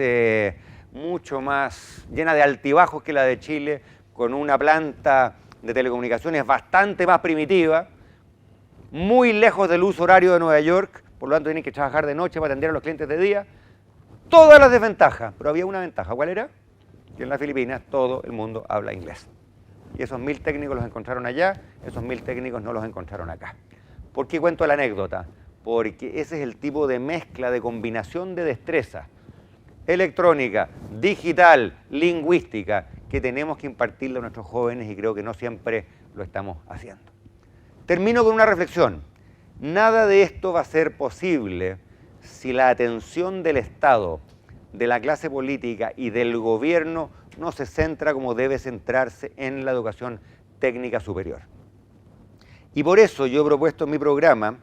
[SPEAKER 1] llena de altibajos que la de Chile, con una planta de telecomunicaciones bastante más primitiva, muy lejos del uso horario de Nueva York, por lo tanto tienen que trabajar de noche para atender a los clientes de día. Todas las desventajas, pero había una ventaja. ¿Cuál era? Que en las Filipinas todo el mundo habla inglés. Y esos 1000 técnicos los encontraron allá, esos 1000 técnicos no los encontraron acá. ¿Por qué cuento la anécdota? Porque ese es el tipo de mezcla, de combinación de destreza electrónica, digital, lingüística, que tenemos que impartirle a nuestros jóvenes y creo que no siempre lo estamos haciendo. Termino con una reflexión. Nada de esto va a ser posible si la atención del Estado, de la clase política y del gobierno no se centra como debe centrarse en la educación técnica superior. Y por eso yo he propuesto en mi programa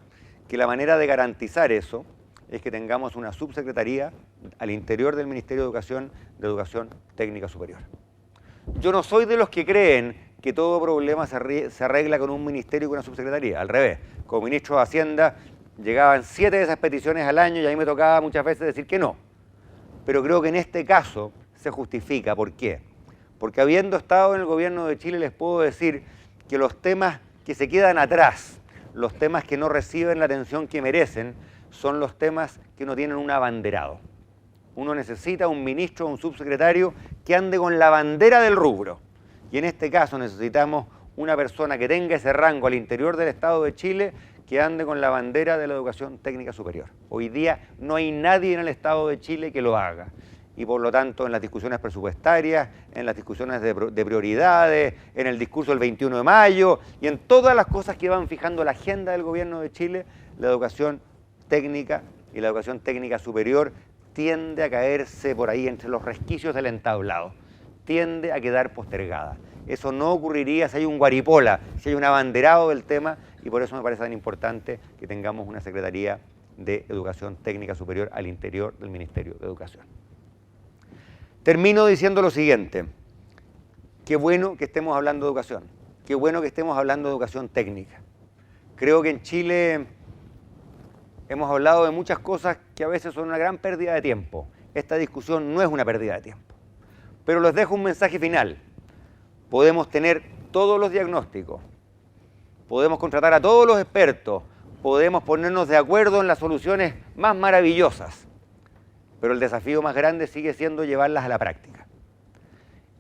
[SPEAKER 1] que la manera de garantizar eso es que tengamos una subsecretaría al interior del Ministerio de Educación Técnica Superior. Yo no soy de los que creen que todo problema se arregla con un ministerio y con una subsecretaría. Al revés, como ministro de Hacienda llegaban 7 de esas peticiones al año y a mí me tocaba muchas veces decir que no. Pero creo que en este caso se justifica. ¿Por qué? Porque habiendo estado en el gobierno de Chile les puedo decir que los temas que se quedan atrás, los temas que no reciben la atención que merecen, son los temas que no tienen un abanderado. Uno necesita un ministro o un subsecretario que ande con la bandera del rubro. Y en este caso necesitamos una persona que tenga ese rango al interior del Estado de Chile, que ande con la bandera de la educación técnica superior. Hoy día no hay nadie en el Estado de Chile que lo haga. Y por lo tanto, en las discusiones presupuestarias, en las discusiones de prioridades, en el discurso del 21 de mayo y en todas las cosas que van fijando la agenda del gobierno de Chile, la educación técnica y la educación técnica superior tiende a caerse por ahí entre los resquicios del entablado, tiende a quedar postergada. Eso no ocurriría si hay un guaripola, si hay un abanderado del tema, y por eso me parece tan importante que tengamos una Secretaría de Educación Técnica Superior al interior del Ministerio de Educación. Termino diciendo lo siguiente: qué bueno que estemos hablando de educación, qué bueno que estemos hablando de educación técnica. Creo que en Chile hemos hablado de muchas cosas que a veces son una gran pérdida de tiempo. Esta discusión no es una pérdida de tiempo. Pero les dejo un mensaje final. Podemos tener todos los diagnósticos, podemos contratar a todos los expertos, podemos ponernos de acuerdo en las soluciones más maravillosas, pero el desafío más grande sigue siendo llevarlas a la práctica.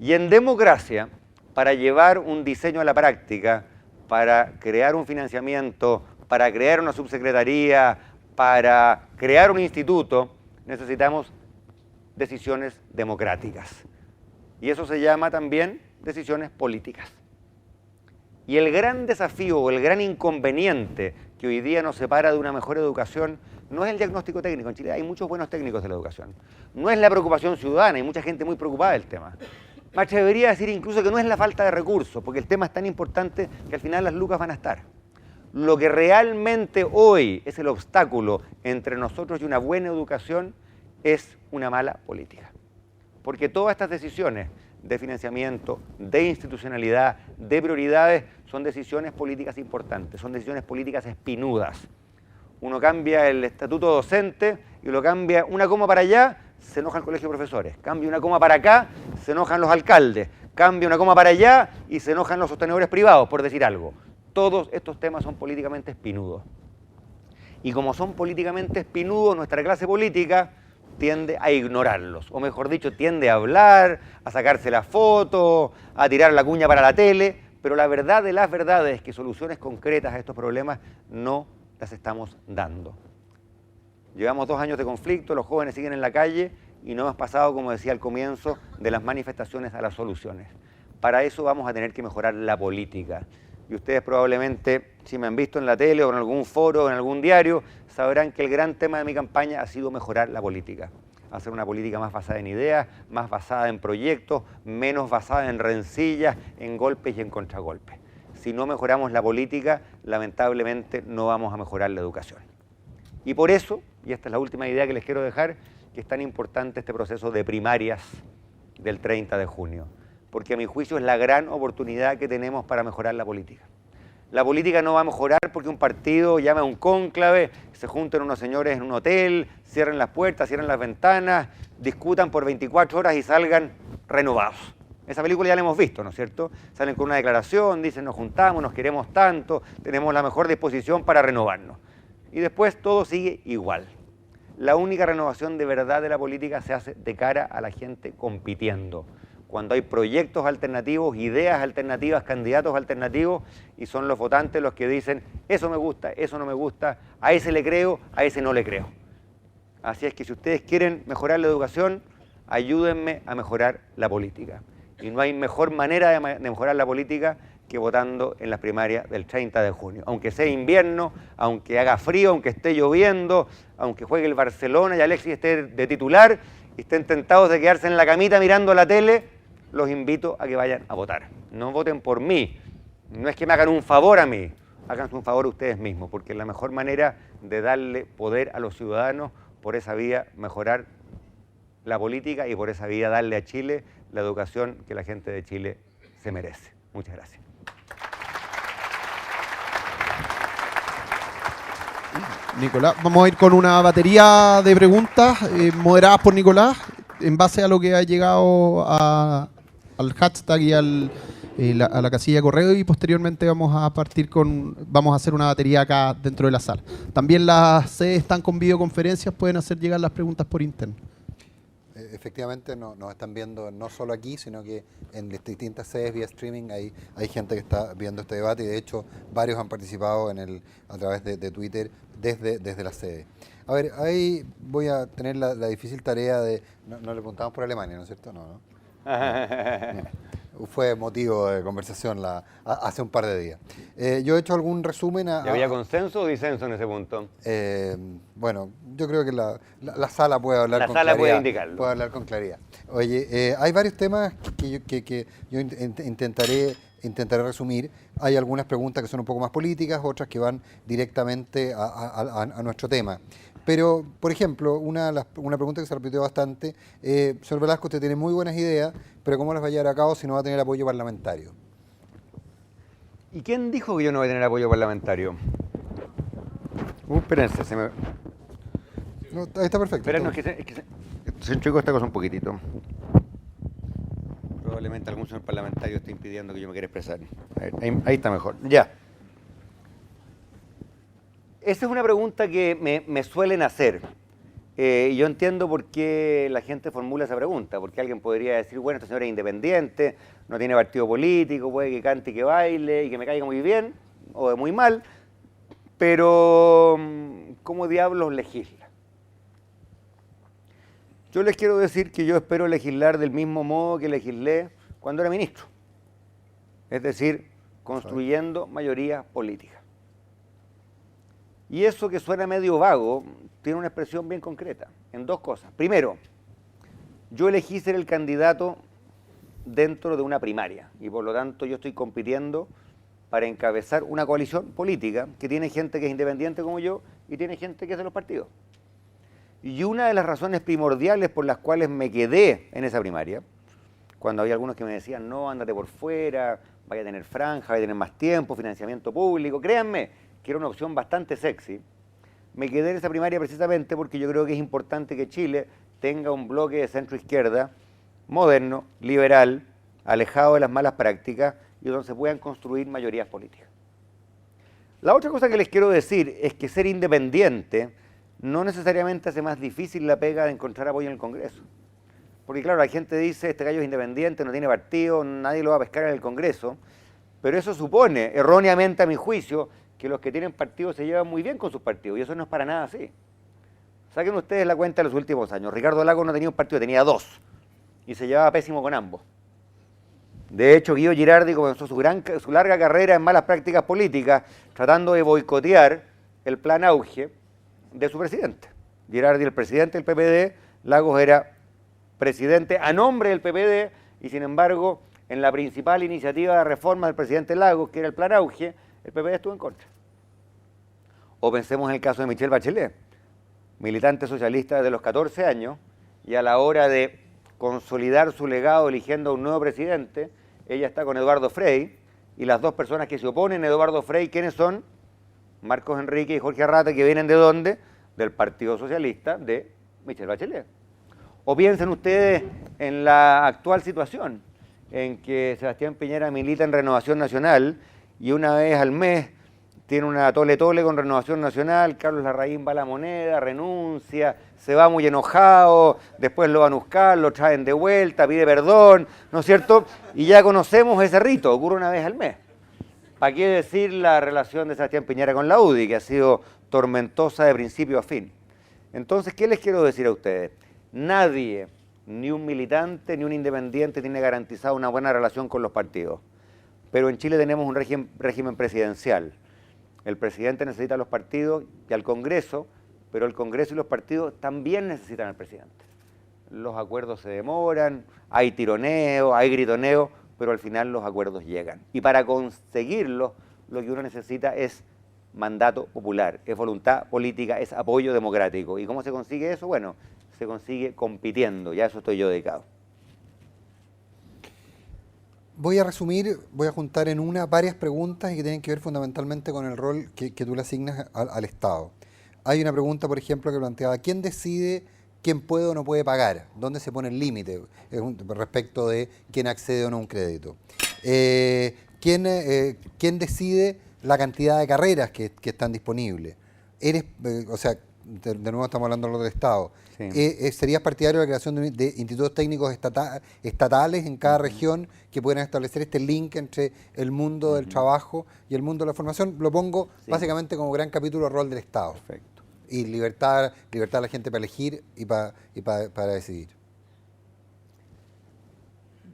[SPEAKER 1] Y en democracia, para llevar un diseño a la práctica, para crear un financiamiento, para crear una subsecretaría, para crear un instituto, necesitamos decisiones democráticas. Y eso se llama también decisiones políticas. Y el gran desafío o el gran inconveniente que hoy día nos separa de una mejor educación no es el diagnóstico técnico. En Chile hay muchos buenos técnicos de la educación. No es la preocupación ciudadana, hay mucha gente muy preocupada del tema. Me atrevería a decir incluso que no es la falta de recursos, porque el tema es tan importante que al final las lucas van a estar. Lo que realmente hoy es el obstáculo entre nosotros y una buena educación es una mala política. Porque todas estas decisiones de financiamiento, de institucionalidad, de prioridades, son decisiones políticas importantes, son decisiones políticas espinudas. Uno cambia el estatuto docente y lo cambia una coma para allá, se enoja el colegio de profesores. Cambia una coma para acá, se enojan los alcaldes. Cambia una coma para allá y se enojan los sostenedores privados, por decir algo. Todos estos temas son políticamente espinudos. Y como son políticamente espinudos, nuestra clase política tiende a ignorarlos, o mejor dicho, tiende a hablar, a sacarse la foto, a tirar la cuña para la tele, pero la verdad de las verdades es que soluciones concretas a estos problemas no las estamos dando. Llevamos 2 años de conflicto, los jóvenes siguen en la calle y no hemos pasado, como decía al comienzo, de las manifestaciones a las soluciones. Para eso vamos a tener que mejorar la política. Y ustedes probablemente, si me han visto en la tele o en algún foro o en algún diario, sabrán que el gran tema de mi campaña ha sido mejorar la política. Hacer una política más basada en ideas, más basada en proyectos, menos basada en rencillas, en golpes y en contragolpes. Si no mejoramos la política, lamentablemente no vamos a mejorar la educación. Y por eso, y esta es la última idea que les quiero dejar, que es tan importante este proceso de primarias del 30 de junio. Porque a mi juicio es la gran oportunidad que tenemos para mejorar la política. La política no va a mejorar porque un partido llame a un cónclave, se junten unos señores en un hotel, cierren las puertas, cierren las ventanas, discutan por 24 horas y salgan renovados. Esa película ya la hemos visto, ¿no es cierto? Salen con una declaración, dicen nos juntamos, nos queremos tanto, tenemos la mejor disposición para renovarnos. Y después todo sigue igual. La única renovación de verdad de la política se hace de cara a la gente compitiendo. Cuando hay proyectos alternativos, ideas alternativas, candidatos alternativos, y son los votantes los que dicen, eso me gusta, eso no me gusta, a ese le creo, a ese no le creo. Así es que si ustedes quieren mejorar la educación, ayúdenme a mejorar la política. Y no hay mejor manera de mejorar la política que votando en las primarias del 30 de junio. Aunque sea invierno, aunque haga frío, aunque esté lloviendo, aunque juegue el Barcelona y Alexis esté de titular y estén tentados de quedarse en la camita mirando la tele, los invito a que vayan a votar. No voten por mí. No es que me hagan un favor a mí. háganse un favor ustedes mismos, porque es la mejor manera de darle poder a los ciudadanos, por esa vía mejorar la política y por esa vía darle a Chile la educación que la gente de Chile se merece. Muchas gracias.
[SPEAKER 2] Nicolás, vamos a ir con una batería de preguntas moderadas por Nicolás en base a lo que ha llegado al hashtag y a la casilla de correo, y posteriormente vamos a hacer una batería acá dentro de la sala. También las sedes están con videoconferencias, pueden hacer llegar las preguntas por internet.
[SPEAKER 3] Efectivamente nos están viendo no solo aquí, sino que en distintas sedes vía streaming hay gente que está viendo este debate, y de hecho varios han participado a través de Twitter desde la sede. A ver, ahí voy a tener la difícil tarea de... No le preguntamos por Alemania, ¿no es cierto? No. Fue motivo de conversación hace un par de días. Yo he hecho algún resumen.
[SPEAKER 1] ¿Había consenso o disenso en ese punto?
[SPEAKER 3] Bueno, yo creo que la sala puede hablar con claridad. La sala puede indicarlo. Puede hablar con claridad. Oye, hay varios temas que yo intentaré resumir. Hay algunas preguntas que son un poco más políticas, otras que van directamente a nuestro tema. Pero, por ejemplo, una pregunta que se repitió bastante, señor Velasco, usted tiene muy buenas ideas, pero ¿cómo las va a llevar a cabo si no va a tener apoyo parlamentario?
[SPEAKER 1] ¿Y quién dijo que yo no voy a tener apoyo parlamentario? Espérense,
[SPEAKER 3] No, ahí está perfecto.
[SPEAKER 1] Espérense, es que se enchocó esta cosa un poquitito. Probablemente algún señor parlamentario esté impidiendo que yo me quiera expresar. Ahí está mejor. Ya. Esa es una pregunta que me suelen hacer. Yo entiendo por qué la gente formula esa pregunta, porque alguien podría decir, bueno, este señor es independiente, no tiene partido político, puede que cante y que baile y que me caiga muy bien o muy mal, pero ¿cómo diablos legisla? Yo les quiero decir que yo espero legislar del mismo modo que legislé cuando era ministro, es decir, construyendo mayorías políticas. Y eso, que suena medio vago, tiene una expresión bien concreta, en dos cosas. Primero, yo elegí ser el candidato dentro de una primaria, y por lo tanto yo estoy compitiendo para encabezar una coalición política que tiene gente que es independiente como yo y tiene gente que es de los partidos. Y una de las razones primordiales por las cuales me quedé en esa primaria, cuando había algunos que me decían, no, ándate por fuera, vaya a tener franja, vaya a tener más tiempo, financiamiento público, créanme, que era una opción bastante sexy, me quedé en esa primaria precisamente porque yo creo que es importante que Chile tenga un bloque de centro-izquierda moderno, liberal, alejado de las malas prácticas y donde se puedan construir mayorías políticas. La otra cosa que les quiero decir es que ser independiente no necesariamente hace más difícil la pega de encontrar apoyo en el Congreso. Porque claro, la gente dice, este gallo es independiente, no tiene partido, nadie lo va a pescar en el Congreso, pero eso supone, erróneamente a mi juicio, que los que tienen partido se llevan muy bien con sus partidos, y eso no es para nada así. Saquen ustedes la cuenta de los últimos años. Ricardo Lagos no tenía un partido, tenía dos, y se llevaba pésimo con ambos. De hecho, Guido Girardi comenzó su larga carrera en malas prácticas políticas, tratando de boicotear el plan Auge de su presidente. Girardi, el presidente del PPD, Lagos era presidente a nombre del PPD, y sin embargo, en la principal iniciativa de reforma del presidente Lagos, que era el plan Auge, el PPD estuvo en contra. O pensemos en el caso de Michelle Bachelet, militante socialista desde los 14 años, y a la hora de consolidar su legado eligiendo a un nuevo presidente, ella está con Eduardo Frei, y las dos personas que se oponen a Eduardo Frei, ¿quiénes son? Marcos Enrique y Jorge Arrate, que vienen ¿de dónde? Del Partido Socialista de Michelle Bachelet. O piensen ustedes en la actual situación, en que Sebastián Piñera milita en Renovación Nacional, y una vez al mes tiene una tole-tole con Renovación Nacional, Carlos Larraín va a La Moneda, renuncia, se va muy enojado, después lo van a buscar, lo traen de vuelta, pide perdón, ¿no es cierto? Y ya conocemos ese rito, ocurre una vez al mes. ¿Para qué decir la relación de Sebastián Piñera con la UDI, que ha sido tormentosa de principio a fin? Entonces, ¿qué les quiero decir a ustedes? Nadie, ni un militante, ni un independiente tiene garantizado una buena relación con los partidos. Pero en Chile tenemos un régimen presidencial. El presidente necesita a los partidos y al Congreso, pero el Congreso y los partidos también necesitan al presidente. Los acuerdos se demoran, hay tironeo, hay gritoneo, pero al final los acuerdos llegan. Y para conseguirlos, lo que uno necesita es mandato popular, es voluntad política, es apoyo democrático. ¿Y cómo se consigue eso? Bueno, se consigue compitiendo, ya a eso estoy yo dedicado.
[SPEAKER 3] Voy a resumir, voy a juntar en una varias preguntas y que tienen que ver fundamentalmente con el rol que tú le asignas al Estado. Hay una pregunta, por ejemplo, que planteaba, ¿quién decide quién puede o no puede pagar? ¿Dónde se pone el límite respecto de quién accede o no a un crédito? ¿Quién decide la cantidad de carreras que están disponibles? O sea, de nuevo estamos hablando del Estado. Sí. ¿Serías partidario de la creación de institutos técnicos estatales en cada región que puedan establecer este link entre el mundo del trabajo y el mundo de la formación? Lo pongo básicamente como gran capítulo del rol del Estado.
[SPEAKER 1] Perfecto.
[SPEAKER 3] Y libertad a la gente para elegir y para decidir.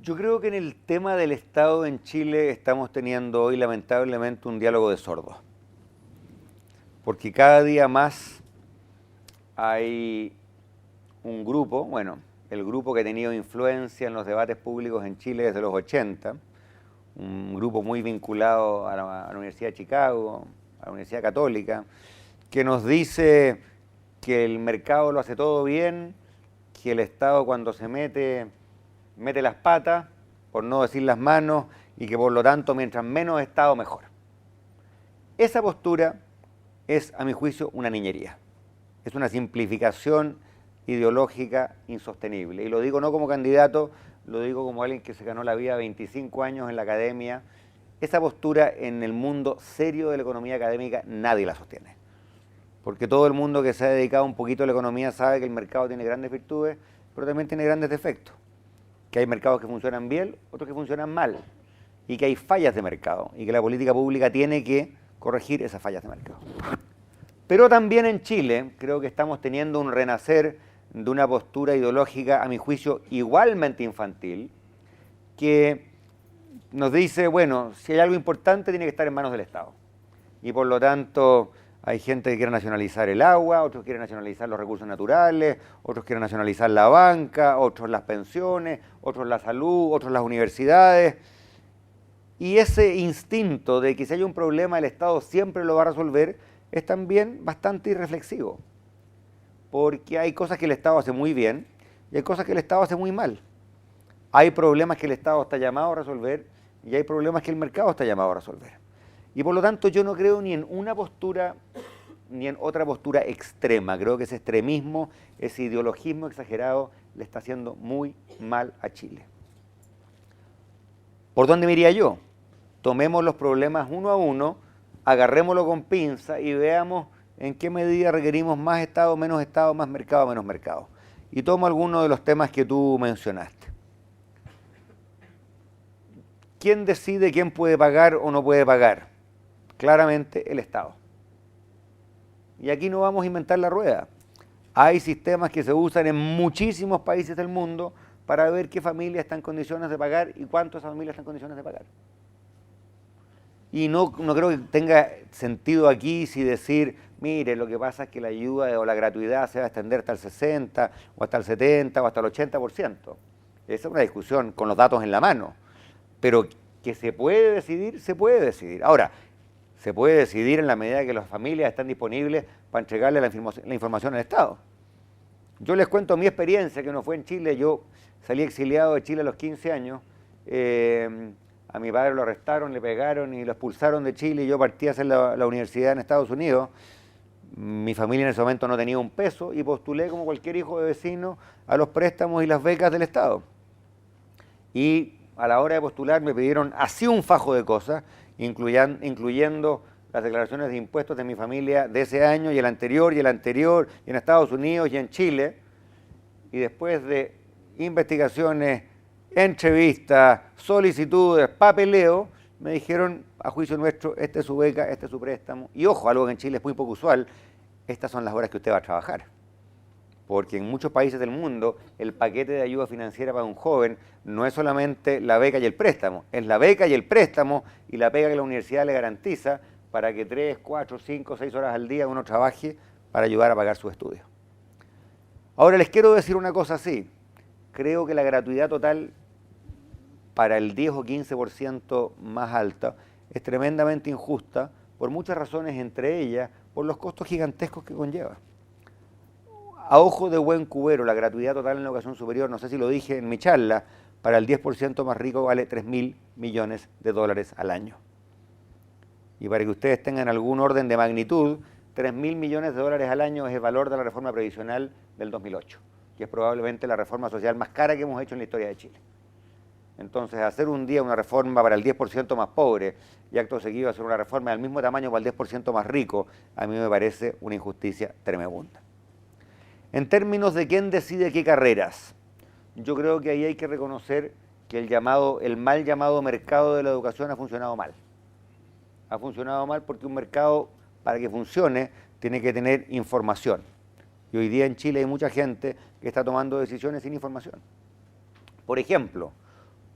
[SPEAKER 1] Yo creo que en el tema del Estado en Chile estamos teniendo hoy lamentablemente un diálogo de sordos. Porque cada día más hay un grupo, bueno, el grupo que ha tenido influencia en los debates públicos en Chile desde los 80, un grupo muy vinculado a la Universidad de Chicago, a la Universidad Católica, que nos dice que el mercado lo hace todo bien, que el Estado cuando se mete las patas, por no decir las manos, y que por lo tanto mientras menos Estado mejor. Esa postura es, a mi juicio, una niñería. Es una simplificación ideológica insostenible. Y lo digo no como candidato, lo digo como alguien que se ganó la vida 25 años en la academia. Esa postura en el mundo serio de la economía académica nadie la sostiene. Porque todo el mundo que se ha dedicado un poquito a la economía sabe que el mercado tiene grandes virtudes, pero también tiene grandes defectos. Que hay mercados que funcionan bien, otros que funcionan mal. Y que hay fallas de mercado. Y que la política pública tiene que corregir esas fallas de mercado. Pero también en Chile creo que estamos teniendo un renacer de una postura ideológica, a mi juicio, igualmente infantil, que nos dice, bueno, si hay algo importante tiene que estar en manos del Estado. Y por lo tanto hay gente que quiere nacionalizar el agua, otros quieren nacionalizar los recursos naturales, otros quieren nacionalizar la banca, otros las pensiones, otros la salud, otros las universidades. Y ese instinto de que si hay un problema el Estado siempre lo va a resolver es también bastante irreflexivo. Porque hay cosas que el Estado hace muy bien y hay cosas que el Estado hace muy mal. Hay problemas que el Estado está llamado a resolver y hay problemas que el mercado está llamado a resolver. Y por lo tanto yo no creo ni en una postura ni en otra postura extrema. Creo que ese extremismo, ese ideologismo exagerado le está haciendo muy mal a Chile. ¿Por dónde me iría yo? Tomemos los problemas uno a uno, agarrémoslo con pinza y veamos en qué medida requerimos más Estado, más mercado, menos mercado. Y tomo algunos de los temas que tú mencionaste. ¿Quién decide quién puede pagar o no puede pagar? Claramente el Estado. Y aquí no vamos a inventar la rueda. Hay sistemas que se usan en muchísimos países del mundo para ver qué familia está en condiciones de pagar y cuánto esa familia está en condiciones de pagar. Y no creo que tenga sentido aquí si decir, mire, lo que pasa es que la ayuda o la gratuidad se va a extender hasta el 60, o hasta el 70, o hasta el 80%. Esa es una discusión con los datos en la mano. Pero que se puede decidir, se puede decidir. Ahora, se puede decidir en la medida que las familias están disponibles para entregarle la información al Estado. Yo les cuento mi experiencia, que no fue en Chile. Yo salí exiliado de Chile a los 15 años. A mi padre lo arrestaron, le pegaron y lo expulsaron de Chile y yo partí a hacer la universidad en Estados Unidos. Mi familia en ese momento no tenía un peso y postulé como cualquier hijo de vecino a los préstamos y las becas del Estado. Y a la hora de postular me pidieron así un fajo de cosas, incluyendo las declaraciones de impuestos de mi familia de ese año y el anterior, y en Estados Unidos y en Chile. Y después de investigaciones, entrevistas, solicitudes, papeleo, me dijeron, a juicio nuestro, esta es su beca, este es su préstamo. Y ojo, algo que en Chile es muy poco usual, estas son las horas que usted va a trabajar. Porque en muchos países del mundo el paquete de ayuda financiera para un joven no es solamente la beca y el préstamo, es la beca y el préstamo y la pega que la universidad le garantiza para que 3, 4, 5, 6 horas al día uno trabaje para ayudar a pagar sus estudios. Ahora les quiero decir una cosa así, creo que la gratuidad total para el 10 o 15% más alta es tremendamente injusta por muchas razones, entre ellas por los costos gigantescos que conlleva. A ojo de buen cubero, la gratuidad total en la educación superior, no sé si lo dije en mi charla, para el 10% más rico vale 3.000 millones de dólares al año. Y para que ustedes tengan algún orden de magnitud, 3.000 millones de dólares al año es el valor de la reforma previsional del 2008, que es probablemente la reforma social más cara que hemos hecho en la historia de Chile. Entonces, hacer un día una reforma para el 10% más pobre y acto seguido hacer una reforma del mismo tamaño para el 10% más rico, a mí me parece una injusticia tremenda. En términos de quién decide qué carreras, yo creo que ahí hay que reconocer que el mal llamado mercado de la educación ha funcionado mal. Ha funcionado mal porque un mercado, para que funcione, tiene que tener información. Y hoy día en Chile hay mucha gente que está tomando decisiones sin información. Por ejemplo,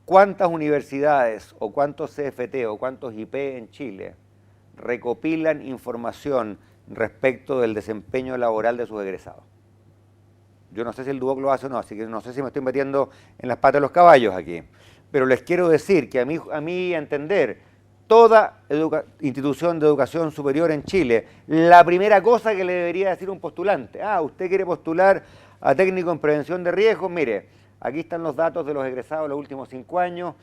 [SPEAKER 1] ¿cuántas universidades o cuántos CFT o cuántos IP en Chile recopilan información respecto del desempeño laboral de sus egresados? Yo no sé si el Duoc lo hace o no, así que no sé si me estoy metiendo en las patas de los caballos aquí. Pero les quiero decir que a mí entender, toda institución de educación superior en Chile, la primera cosa que le debería decir un postulante, usted quiere postular a técnico en prevención de riesgos, mire, aquí están los datos de los egresados de los últimos 5 años,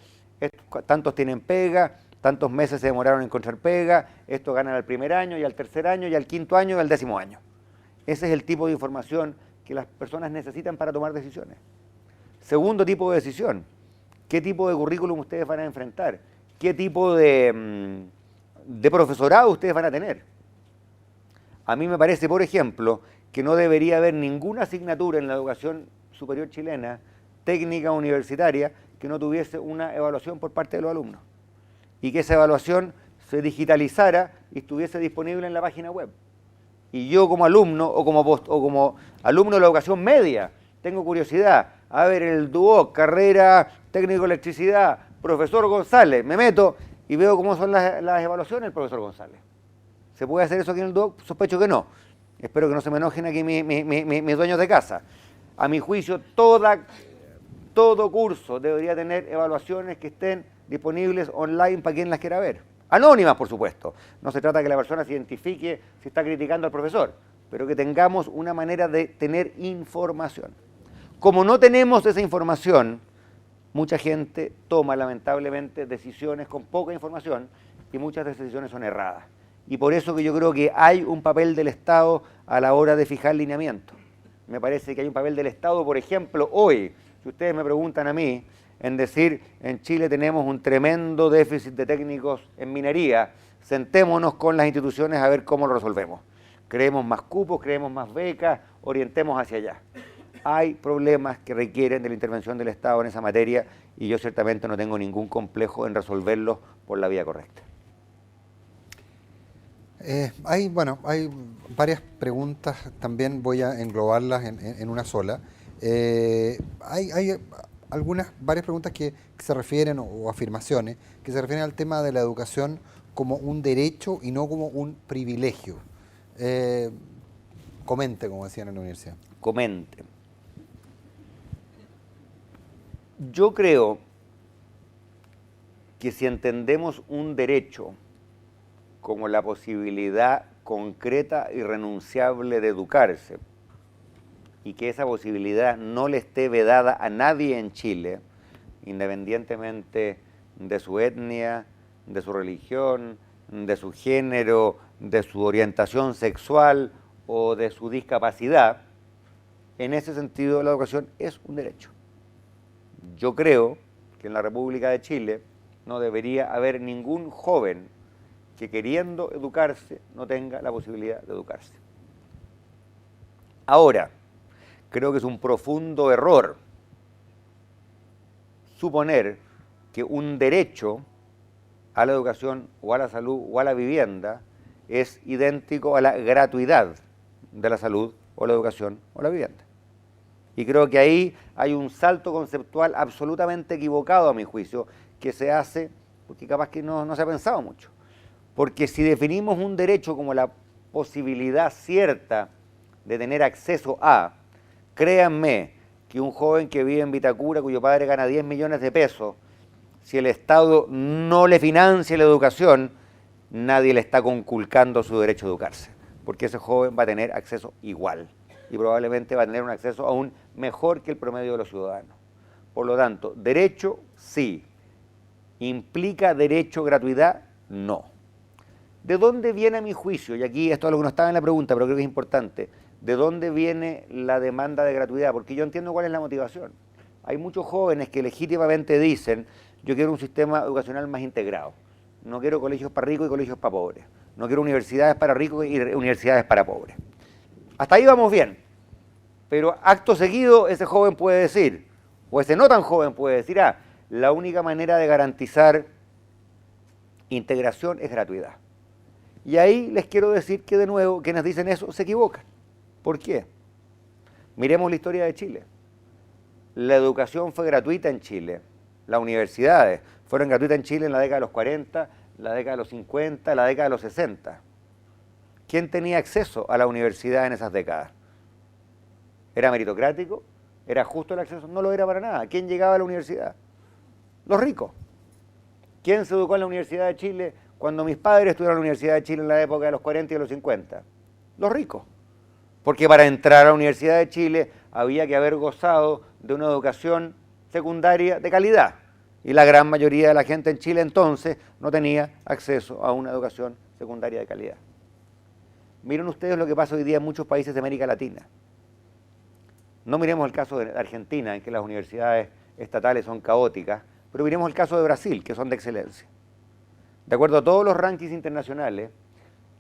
[SPEAKER 1] tantos tienen pega, tantos meses se demoraron en encontrar pega, estos ganan al primer año y al tercer año y al quinto año y al 10º año. Ese es el tipo de información que las personas necesitan para tomar decisiones. Segundo tipo de decisión, ¿qué tipo de currículum ustedes van a enfrentar? ¿Qué tipo de profesorado ustedes van a tener? A mí me parece, por ejemplo, que no debería haber ninguna asignatura en la educación superior chilena, técnica universitaria, que no tuviese una evaluación por parte de los alumnos. Y que esa evaluación se digitalizara y estuviese disponible en la página web. Y yo como alumno o como alumno de la educación media tengo curiosidad, a ver el Duoc, carrera técnico de electricidad, profesor González, me meto y veo cómo son las evaluaciones del profesor González. ¿Se puede hacer eso aquí en el Duoc? Sospecho que no. Espero que no se me enojen aquí mis dueños de casa. A mi juicio, todo curso debería tener evaluaciones que estén disponibles online para quien las quiera ver. Anónimas, por supuesto. No se trata de que la persona se identifique si está criticando al profesor, pero que tengamos una manera de tener información. Como no tenemos esa información, mucha gente toma lamentablemente decisiones con poca información y muchas de esas decisiones son erradas. Y por eso que yo creo que hay un papel del Estado a la hora de fijar lineamientos. Me parece que hay un papel del Estado, por ejemplo, hoy, si ustedes me preguntan a mí, en decir, en Chile tenemos un tremendo déficit de técnicos en minería, sentémonos con las instituciones a ver cómo lo resolvemos. Creemos más cupos, creemos más becas, orientemos hacia allá. Hay problemas que requieren de la intervención del Estado en esa materia y yo ciertamente no tengo ningún complejo en resolverlos por la vía correcta.
[SPEAKER 3] Hay varias preguntas, también voy a englobarlas en una sola. Hay varias preguntas que se refieren, o afirmaciones, que se refieren al tema de la educación como un derecho y no como un privilegio. Comente, como decían en la universidad.
[SPEAKER 1] Comente. Yo creo que si entendemos un derecho como la posibilidad concreta y renunciable de educarse, y que esa posibilidad no le esté vedada a nadie en Chile, independientemente de su etnia, de su religión, de su género, de su orientación sexual o de su discapacidad, en ese sentido la educación es un derecho. Yo creo que en la República de Chile no debería haber ningún joven que queriendo educarse no tenga la posibilidad de educarse. Ahora, creo que es un profundo error suponer que un derecho a la educación o a la salud o a la vivienda es idéntico a la gratuidad de la salud o la educación o la vivienda. Y creo que ahí hay un salto conceptual absolutamente equivocado a mi juicio que se hace porque capaz que no se ha pensado mucho. Porque si definimos un derecho como la posibilidad cierta de tener acceso a, créanme que un joven que vive en Vitacura, cuyo padre gana 10 millones de pesos, si el Estado no le financia la educación, nadie le está conculcando su derecho a educarse, porque ese joven va a tener acceso igual y probablemente va a tener un acceso aún mejor que el promedio de los ciudadanos. Por lo tanto, derecho sí. ¿Implica derecho gratuidad? No. ¿De dónde viene a mi juicio? Y aquí esto es lo que no estaba en la pregunta, pero creo que es importante. ¿De dónde viene la demanda de gratuidad? Porque yo entiendo cuál es la motivación. Hay muchos jóvenes que legítimamente dicen, yo quiero un sistema educacional más integrado. No quiero colegios para ricos y colegios para pobres. No quiero universidades para ricos y universidades para pobres. Hasta ahí vamos bien. Pero acto seguido ese joven puede decir, o ese no tan joven puede decir, la única manera de garantizar integración es gratuidad. Y ahí les quiero decir que de nuevo, quienes dicen eso se equivocan. ¿Por qué? Miremos la historia de Chile. La educación fue gratuita en Chile. Las universidades fueron gratuitas en Chile en la década de los 40, la década de los 50, la década de los 60. ¿Quién tenía acceso a la universidad en esas décadas? ¿Era meritocrático? ¿Era justo el acceso? No lo era para nada. ¿Quién llegaba a la universidad? Los ricos. ¿Quién se educó en la Universidad de Chile cuando mis padres estuvieron en la Universidad de Chile en la época de los 40 y de los 50? Los ricos. Porque para entrar a la Universidad de Chile había que haber gozado de una educación secundaria de calidad. Y la gran mayoría de la gente en Chile entonces no tenía acceso a una educación secundaria de calidad. Miren ustedes lo que pasa hoy día en muchos países de América Latina. No miremos el caso de Argentina, en que las universidades estatales son caóticas, pero miremos el caso de Brasil, que son de excelencia. De acuerdo a todos los rankings internacionales,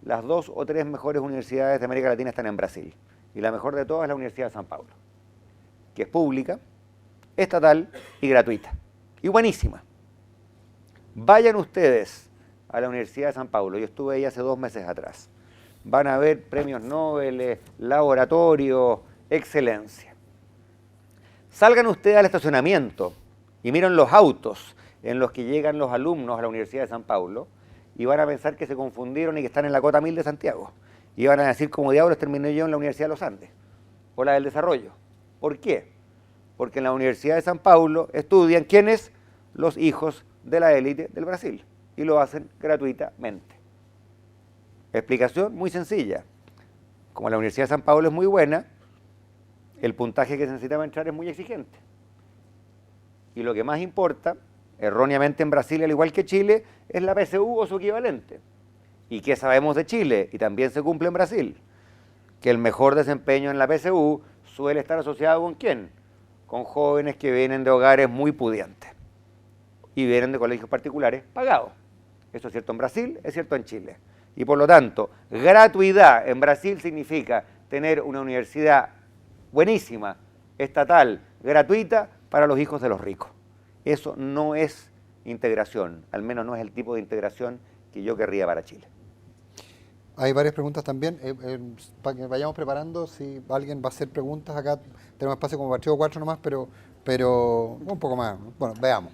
[SPEAKER 1] las 2 o 3 mejores universidades de América Latina están en Brasil. Y la mejor de todas es la Universidad de San Pablo, que es pública, estatal y gratuita. Y buenísima. Vayan ustedes a la Universidad de San Pablo, yo estuve ahí hace 2 meses atrás. Van a ver premios Nobel, laboratorios, excelencia. Salgan ustedes al estacionamiento y miren los autos en los que llegan los alumnos a la Universidad de San Pablo y van a pensar que se confundieron y que están en la cota 1000 de Santiago. Y van a decir, como diablos terminé yo en la Universidad de los Andes o la del Desarrollo. ¿Por qué? Porque en la Universidad de San Pablo estudian ¿quiénes? Los hijos de la élite del Brasil y lo hacen gratuitamente. Explicación muy sencilla. Como la Universidad de San Pablo es muy buena, el puntaje que se necesita para entrar es muy exigente. Y lo que más importa, erróneamente en Brasil, al igual que Chile, es la PSU o su equivalente. ¿Y qué sabemos de Chile? Y también se cumple en Brasil. Que el mejor desempeño en la PSU suele estar asociado ¿con quién? Con jóvenes que vienen de hogares muy pudientes. Y vienen de colegios particulares pagados. Eso es cierto en Brasil, es cierto en Chile. Y por lo tanto, gratuidad en Brasil significa tener una universidad buenísima, estatal, gratuita para los hijos de los ricos. Eso no es integración, al menos no es el tipo de integración que yo querría para Chile.
[SPEAKER 3] Hay varias preguntas también, para que vayamos preparando, si alguien va a hacer preguntas acá, tenemos espacio como para 3 o 4 nomás, pero un poco más, bueno, veamos.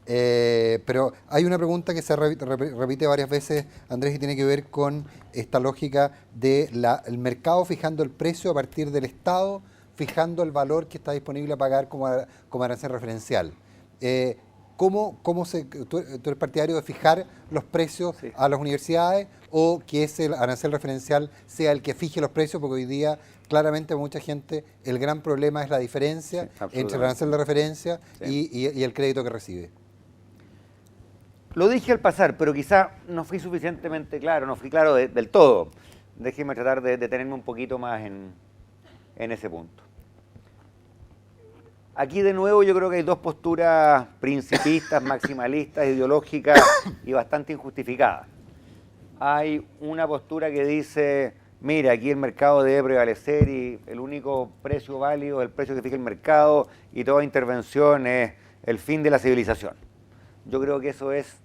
[SPEAKER 3] Pero hay una pregunta que se repite varias veces, Andrés, y tiene que ver con esta lógica del mercado fijando el precio a partir del Estado, fijando el valor que está disponible a pagar como arancel referencial. ¿Tú eres partidario de fijar los precios a las universidades o que ese arancel referencial sea el que fije los precios? Porque hoy día, claramente, para mucha gente, el gran problema es la diferencia entre el arancel de referencia y el crédito que recibe.
[SPEAKER 1] Lo dije al pasar, pero quizá no fui suficientemente claro, no fui claro del todo. Déjeme tratar de detenerme un poquito más en ese punto. Aquí de nuevo yo creo que hay 2 posturas principistas, maximalistas, ideológicas y bastante injustificadas. Hay una postura que dice, mira, aquí el mercado debe prevalecer y el único precio válido es el precio que fija el mercado y toda intervención es el fin de la civilización. Yo creo que eso es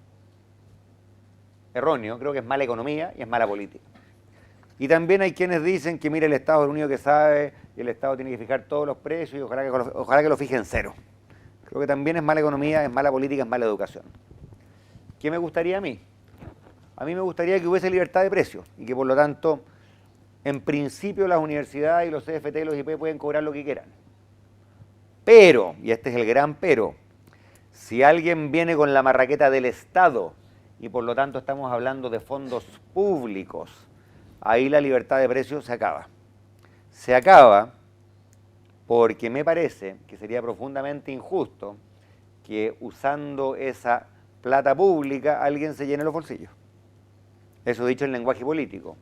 [SPEAKER 1] erróneo, creo que es mala economía y es mala política. Y también hay quienes dicen que, mira, el Estado es el único que sabe y el Estado tiene que fijar todos los precios y ojalá que lo fije en cero. Creo que también es mala economía, es mala política, es mala educación. ¿Qué me gustaría a mí? A mí me gustaría que hubiese libertad de precios y que por lo tanto, en principio las universidades y los CFT y los IP pueden cobrar lo que quieran. Pero, y este es el gran pero, Si alguien viene con la marraqueta del Estado, y por lo tanto estamos hablando de fondos públicos, ahí la libertad de precios se acaba. Se acaba porque me parece que sería profundamente injusto que usando esa plata pública alguien se llene los bolsillos. Eso dicho en lenguaje político.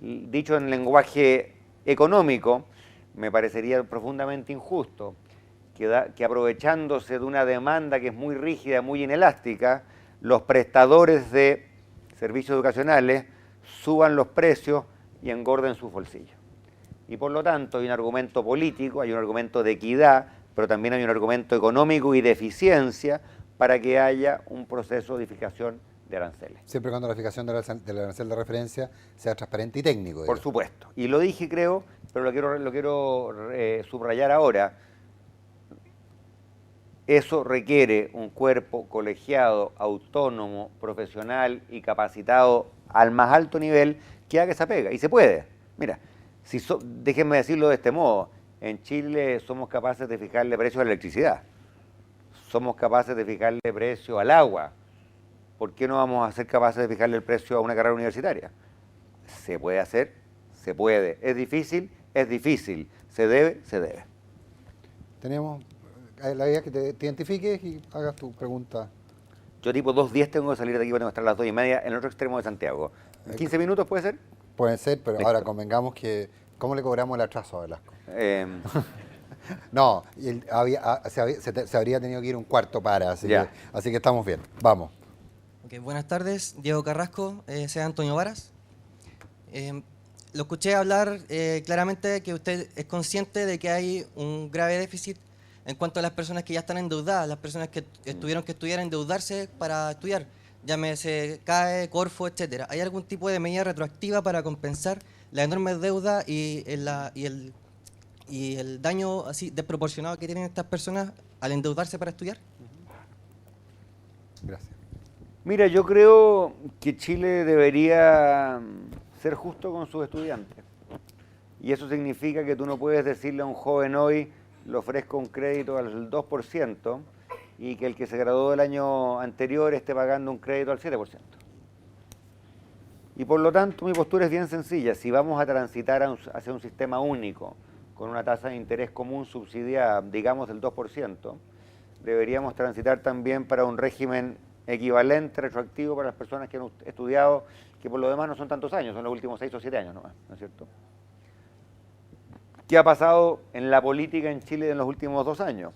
[SPEAKER 1] Dicho en lenguaje económico, me parecería profundamente injusto que aprovechándose de una demanda que es muy rígida, muy inelástica, los prestadores de servicios educacionales suban los precios y engorden sus bolsillos. Y por lo tanto hay un argumento político, hay un argumento de equidad, pero también hay un argumento económico y de eficiencia para que haya un proceso de fijación de aranceles.
[SPEAKER 3] Siempre cuando la fijación del arancel de referencia sea transparente y técnico.
[SPEAKER 1] Por supuesto. Y lo dije, creo, pero lo quiero subrayar ahora. Eso requiere un cuerpo colegiado, autónomo, profesional y capacitado al más alto nivel que haga esa pega. Y se puede. Mira, déjenme decirlo de este modo. En Chile somos capaces de fijarle precio a la electricidad. Somos capaces de fijarle precio al agua. ¿Por qué no vamos a ser capaces de fijarle el precio a una carrera universitaria? ¿Se puede hacer? Se puede. ¿Es difícil? Es difícil. ¿Se debe? Se debe.
[SPEAKER 3] Tenemos la idea que te identifiques y hagas tu pregunta.
[SPEAKER 1] Yo tipo 2:10 tengo que salir de aquí para estar a las 2:30 en el otro extremo de Santiago. ¿En 15 minutos puede ser?
[SPEAKER 3] Pueden ser, pero ahora convengamos que... ¿Cómo le cobramos el atraso a Velasco? No, se habría tenido que ir un cuarto para, así que estamos bien. Vamos.
[SPEAKER 4] Okay, buenas tardes, Diego Carrasco, sea Antonio Varas. Lo escuché hablar claramente que usted es consciente de que hay un grave déficit en cuanto a las personas que ya están endeudadas, las personas que tuvieron que estudiar endeudarse para estudiar, llámese CAE, Corfo, etcétera. ¿Hay algún tipo de medida retroactiva para compensar la enorme deuda y el daño así desproporcionado que tienen estas personas al endeudarse para estudiar?
[SPEAKER 3] Gracias.
[SPEAKER 1] Mira, yo creo que Chile debería ser justo con sus estudiantes. Y eso significa que tú no puedes decirle a un joven hoy, le ofrezco un crédito al 2% y que el que se graduó el año anterior esté pagando un crédito al 7%. Y por lo tanto mi postura es bien sencilla. Si vamos a transitar hacia un sistema único, con una tasa de interés común subsidiada, digamos del 2%, deberíamos transitar también para un régimen equivalente, retroactivo para las personas que han estudiado, que por lo demás no son tantos años, son los últimos 6 o 7 años nomás, ¿no es cierto? ¿Qué ha pasado en la política en Chile en los últimos 2 años?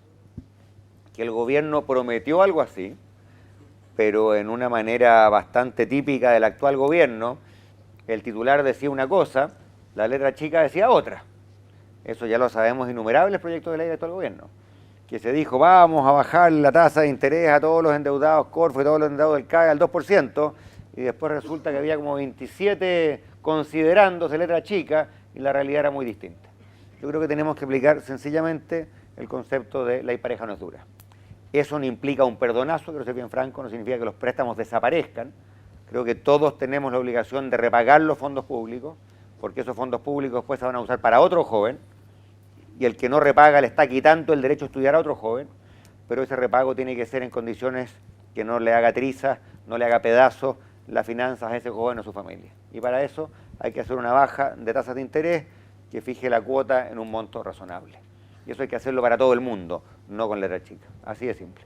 [SPEAKER 1] Que el gobierno prometió algo así, pero en una manera bastante típica del actual gobierno, el titular decía una cosa, la letra chica decía otra. Eso ya lo sabemos innumerables proyectos de ley del actual gobierno. Que se dijo, vamos a bajar la tasa de interés a todos los endeudados Corfo y todos los endeudados del CAE al 2%, y después resulta que había como 27 considerándose letra chica, y la realidad era muy distinta. Yo creo que tenemos que aplicar sencillamente el concepto de la pareja no es dura. Eso no implica un perdonazo, quiero ser bien franco, no significa que los préstamos desaparezcan. Creo que todos tenemos la obligación de repagar los fondos públicos, porque esos fondos públicos después se van a usar para otro joven, y el que no repaga le está quitando el derecho a estudiar a otro joven, pero ese repago tiene que ser en condiciones que no le haga trizas, no le haga pedazos las finanzas a ese joven o a su familia. Y para eso hay que hacer una baja de tasas de interés que fije la cuota en un monto razonable. Y eso hay que hacerlo para todo el mundo, no con letra chica. Así de simple.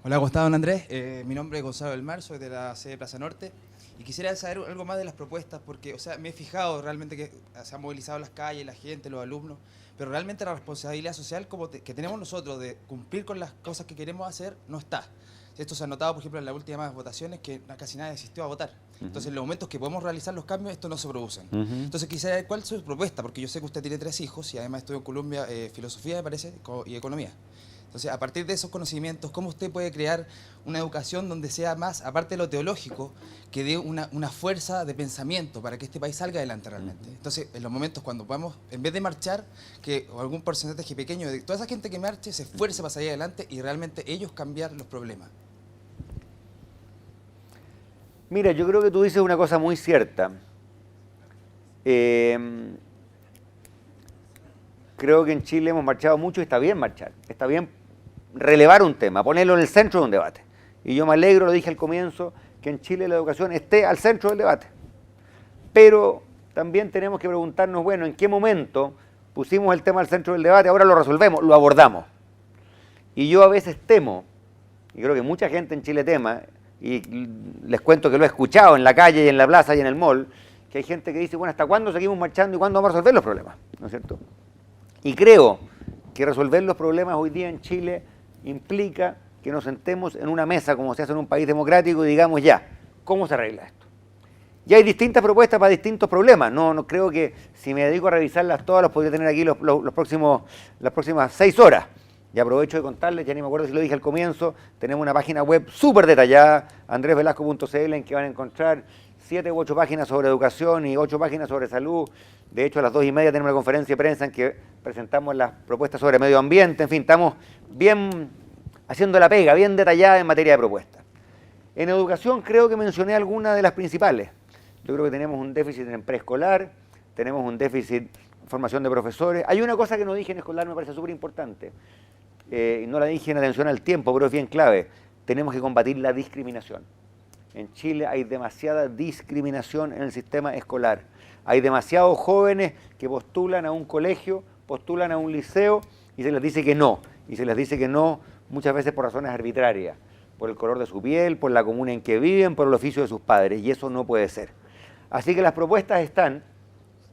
[SPEAKER 5] Hola, ¿cómo está, don Andrés? Mi nombre es Gonzalo del Mar, soy de la sede Plaza Norte. Y quisiera saber algo más de las propuestas, porque me he fijado realmente que se han movilizado las calles, la gente, los alumnos, pero realmente la responsabilidad social que tenemos nosotros de cumplir con las cosas que queremos hacer no está. Esto se ha notado, por ejemplo, en las últimas votaciones que casi nadie asistió a votar. Entonces, en los momentos que podemos realizar los cambios, esto no se producen. Entonces, quisiera saber cuál es su propuesta, porque yo sé que usted tiene 3 hijos y además estudió en Colombia filosofía, me parece, y economía. Entonces, a partir de esos conocimientos, ¿cómo usted puede crear una educación donde sea más, aparte de lo teológico, que dé una fuerza de pensamiento para que este país salga adelante realmente? Entonces, en los momentos cuando podamos, en vez de marchar, que algún porcentaje pequeño de toda esa gente que marche se esfuerce para salir adelante y realmente ellos cambiar los problemas.
[SPEAKER 1] Mira, yo creo que tú dices una cosa muy cierta. Creo que en Chile hemos marchado mucho y está bien marchar. Está bien relevar un tema, ponerlo en el centro de un debate. Y yo me alegro, lo dije al comienzo, que en Chile la educación esté al centro del debate. Pero también tenemos que preguntarnos, bueno, ¿en qué momento pusimos el tema al centro del debate? Ahora lo resolvemos, lo abordamos. Y yo a veces temo, y creo que mucha gente en Chile tema, y les cuento que lo he escuchado en la calle y en la plaza y en el mall, que hay gente que dice, bueno, ¿hasta cuándo seguimos marchando y cuándo vamos a resolver los problemas? ¿No es cierto? Y creo que resolver los problemas hoy día en Chile implica que nos sentemos en una mesa, como se hace en un país democrático, y digamos ya, ¿cómo se arregla esto? Y hay distintas propuestas para distintos problemas. No creo que si me dedico a revisarlas todas, las podría tener aquí las próximas 6 horas. Y aprovecho de contarles, ya ni me acuerdo si lo dije al comienzo, tenemos una página web súper detallada, andresvelasco.cl, en que van a encontrar 7 u 8 páginas sobre educación y 8 páginas sobre salud. De hecho, a las 2:30 tenemos una conferencia de prensa en que presentamos las propuestas sobre medio ambiente. En fin, estamos bien haciendo la pega, bien detallada en materia de propuestas. En educación creo que mencioné algunas de las principales. Yo creo que tenemos un déficit en preescolar, tenemos un déficit en formación de profesores. Hay una cosa que no dije en escolar, me parece súper importante. Y no la dije en atención al tiempo, pero es bien clave. Tenemos que combatir la discriminación. En Chile hay demasiada discriminación en el sistema escolar. Hay demasiados jóvenes que postulan a un colegio, postulan a un liceo y se les dice que no. Y se les dice que no muchas veces por razones arbitrarias, por el color de su piel, por la comuna en que viven, por el oficio de sus padres. Y eso no puede ser. Así que las propuestas están,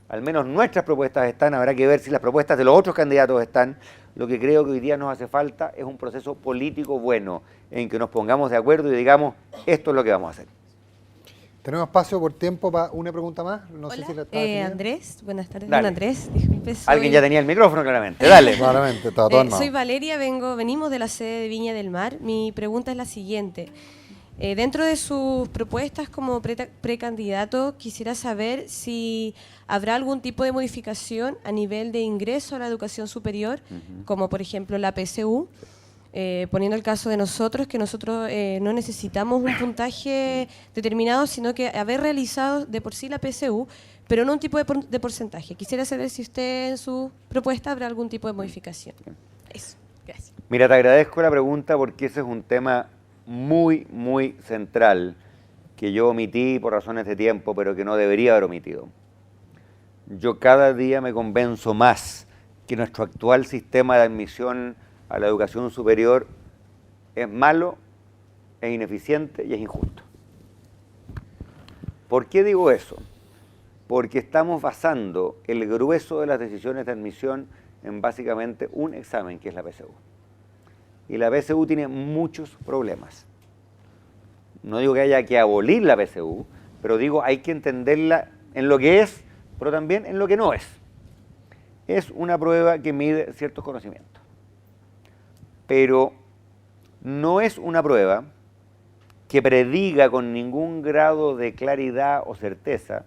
[SPEAKER 1] al menos nuestras propuestas están, habrá que ver si las propuestas de los otros candidatos están. Lo que creo que hoy día nos hace falta es un proceso político bueno, en que nos pongamos de acuerdo y digamos, esto es lo que vamos a hacer.
[SPEAKER 3] Tenemos espacio por tiempo para una pregunta más. No
[SPEAKER 6] Hola,
[SPEAKER 3] sé si la está
[SPEAKER 6] Andrés, buenas tardes.
[SPEAKER 1] Dale.
[SPEAKER 6] Don Andrés, disculpe.
[SPEAKER 1] Alguien ya tenía el micrófono, claramente. Dale.
[SPEAKER 3] Claramente, está todo armado.
[SPEAKER 6] Soy Valeria, venimos de la sede de Viña del Mar. Mi pregunta es la siguiente. Dentro de sus propuestas como precandidato, quisiera saber si habrá algún tipo de modificación a nivel de ingreso a la educación superior, como por ejemplo la PSU, poniendo el caso de nosotros, que nosotros no necesitamos un puntaje determinado, sino que haber realizado de por sí la PSU, pero no un tipo de porcentaje. Quisiera saber si usted en su propuesta habrá algún tipo de modificación. Eso, gracias.
[SPEAKER 1] Mira, te agradezco la pregunta porque ese es un tema muy, muy central que yo omití por razones de tiempo, pero que no debería haber omitido. Yo cada día me convenzo más que nuestro actual sistema de admisión a la educación superior es malo, es ineficiente y es injusto. ¿Por qué digo eso? Porque estamos basando el grueso de las decisiones de admisión en básicamente un examen, que es la PSU. Y la PSU tiene muchos problemas. No digo que haya que abolir la PSU, pero digo hay que entenderla en lo que es, pero también en lo que no es. Es una prueba que mide ciertos conocimientos. Pero no es una prueba que prediga con ningún grado de claridad o certeza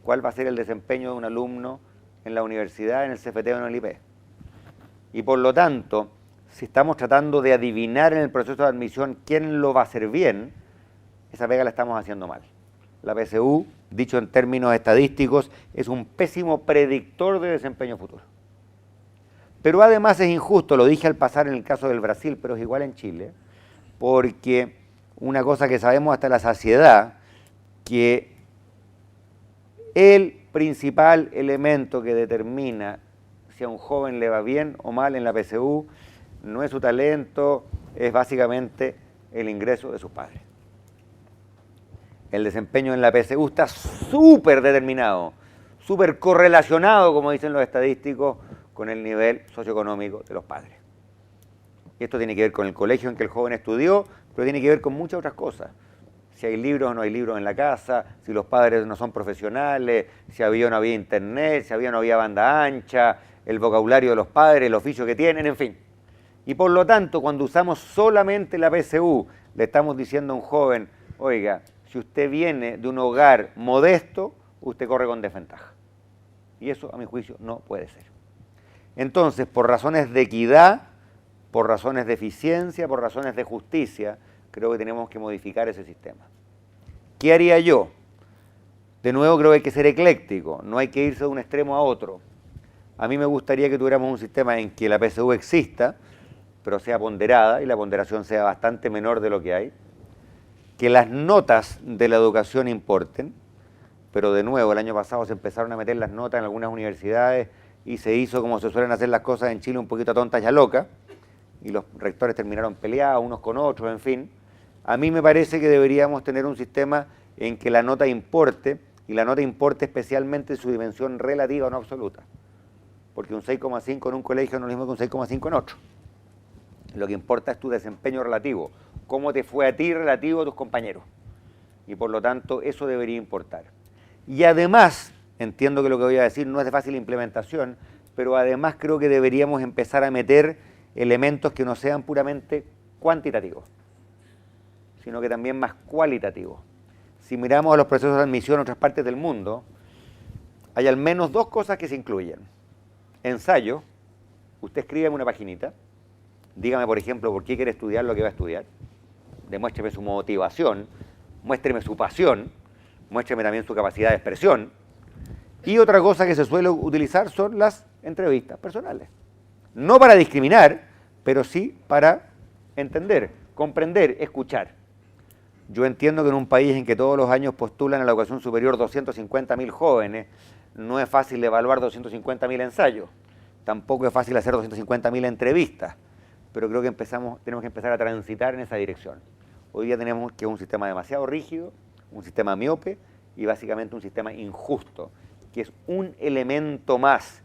[SPEAKER 1] cuál va a ser el desempeño de un alumno en la universidad, en el CFT o en el IP. Y por lo tanto, si estamos tratando de adivinar en el proceso de admisión quién lo va a hacer bien, esa pega la estamos haciendo mal. La PSU, dicho en términos estadísticos, es un pésimo predictor de desempeño futuro. Pero además es injusto, lo dije al pasar en el caso del Brasil, pero es igual en Chile, porque una cosa que sabemos hasta la saciedad, que el principal elemento que determina si a un joven le va bien o mal en la PSU no es su talento, es básicamente el ingreso de sus padres. El desempeño en la PSU está súper determinado, súper correlacionado, como dicen los estadísticos, con el nivel socioeconómico de los padres. Y esto tiene que ver con el colegio en que el joven estudió, pero tiene que ver con muchas otras cosas. Si hay libros o no hay libros en la casa, si los padres no son profesionales, si había o no había internet, si había o no había banda ancha, el vocabulario de los padres, el oficio que tienen, en fin. Y por lo tanto, cuando usamos solamente la PSU, le estamos diciendo a un joven, oiga, si usted viene de un hogar modesto, usted corre con desventaja. Y eso, a mi juicio, no puede ser. Entonces, por razones de equidad, por razones de eficiencia, por razones de justicia, creo que tenemos que modificar ese sistema. ¿Qué haría yo? De nuevo, creo que hay que ser ecléctico, no hay que irse de un extremo a otro. A mí me gustaría que tuviéramos un sistema en que la PSU exista, pero sea ponderada y la ponderación sea bastante menor de lo que hay. Que las notas de la educación importen, pero de nuevo, el año pasado se empezaron a meter las notas en algunas universidades y se hizo como se suelen hacer las cosas en Chile, un poquito tontas y a locas, y los rectores terminaron peleados unos con otros, en fin. A mí me parece que deberíamos tener un sistema en que la nota importe, y la nota importe especialmente en su dimensión relativa, no absoluta. Porque un 6,5 en un colegio no es lo mismo que un 6,5 en otro. Lo que importa es tu desempeño relativo, cómo te fue a ti relativo a tus compañeros. Y por lo tanto, eso debería importar. Y además, entiendo que lo que voy a decir no es de fácil implementación, pero además creo que deberíamos empezar a meter elementos que no sean puramente cuantitativos, sino que también más cualitativos. Si miramos a los procesos de admisión en otras partes del mundo, hay al menos dos cosas que se incluyen. Ensayo, usted escribe en una paginita, dígame, por ejemplo, por qué quiere estudiar lo que va a estudiar, demuéstreme su motivación, muéstreme su pasión, muéstreme también su capacidad de expresión. Y otra cosa que se suele utilizar son las entrevistas personales. No para discriminar, pero sí para entender, comprender, escuchar. Yo entiendo que en un país en que todos los años postulan a la educación superior 250.000 jóvenes, no es fácil evaluar 250.000 ensayos, tampoco es fácil hacer 250.000 entrevistas, pero creo que tenemos que empezar a transitar en esa dirección. Hoy día tenemos que un sistema demasiado rígido, un sistema miope y básicamente un sistema injusto, que es un elemento más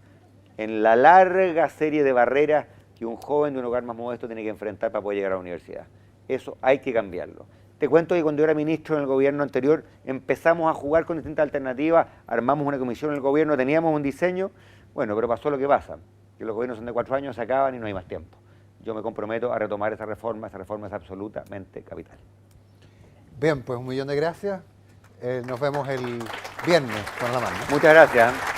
[SPEAKER 1] en la larga serie de barreras que un joven de un hogar más modesto tiene que enfrentar para poder llegar a la universidad. Eso hay que cambiarlo. Te cuento que cuando yo era ministro en el gobierno anterior empezamos a jugar con distintas alternativas, armamos una comisión en el gobierno, teníamos un diseño, bueno, pero pasó lo que pasa, que los gobiernos son de 4 años, se acaban y no hay más tiempo. Yo me comprometo a retomar esa reforma es absolutamente capital.
[SPEAKER 3] Bien, pues 1.000.000 de gracias. Nos vemos el viernes con la mano.
[SPEAKER 1] Muchas gracias.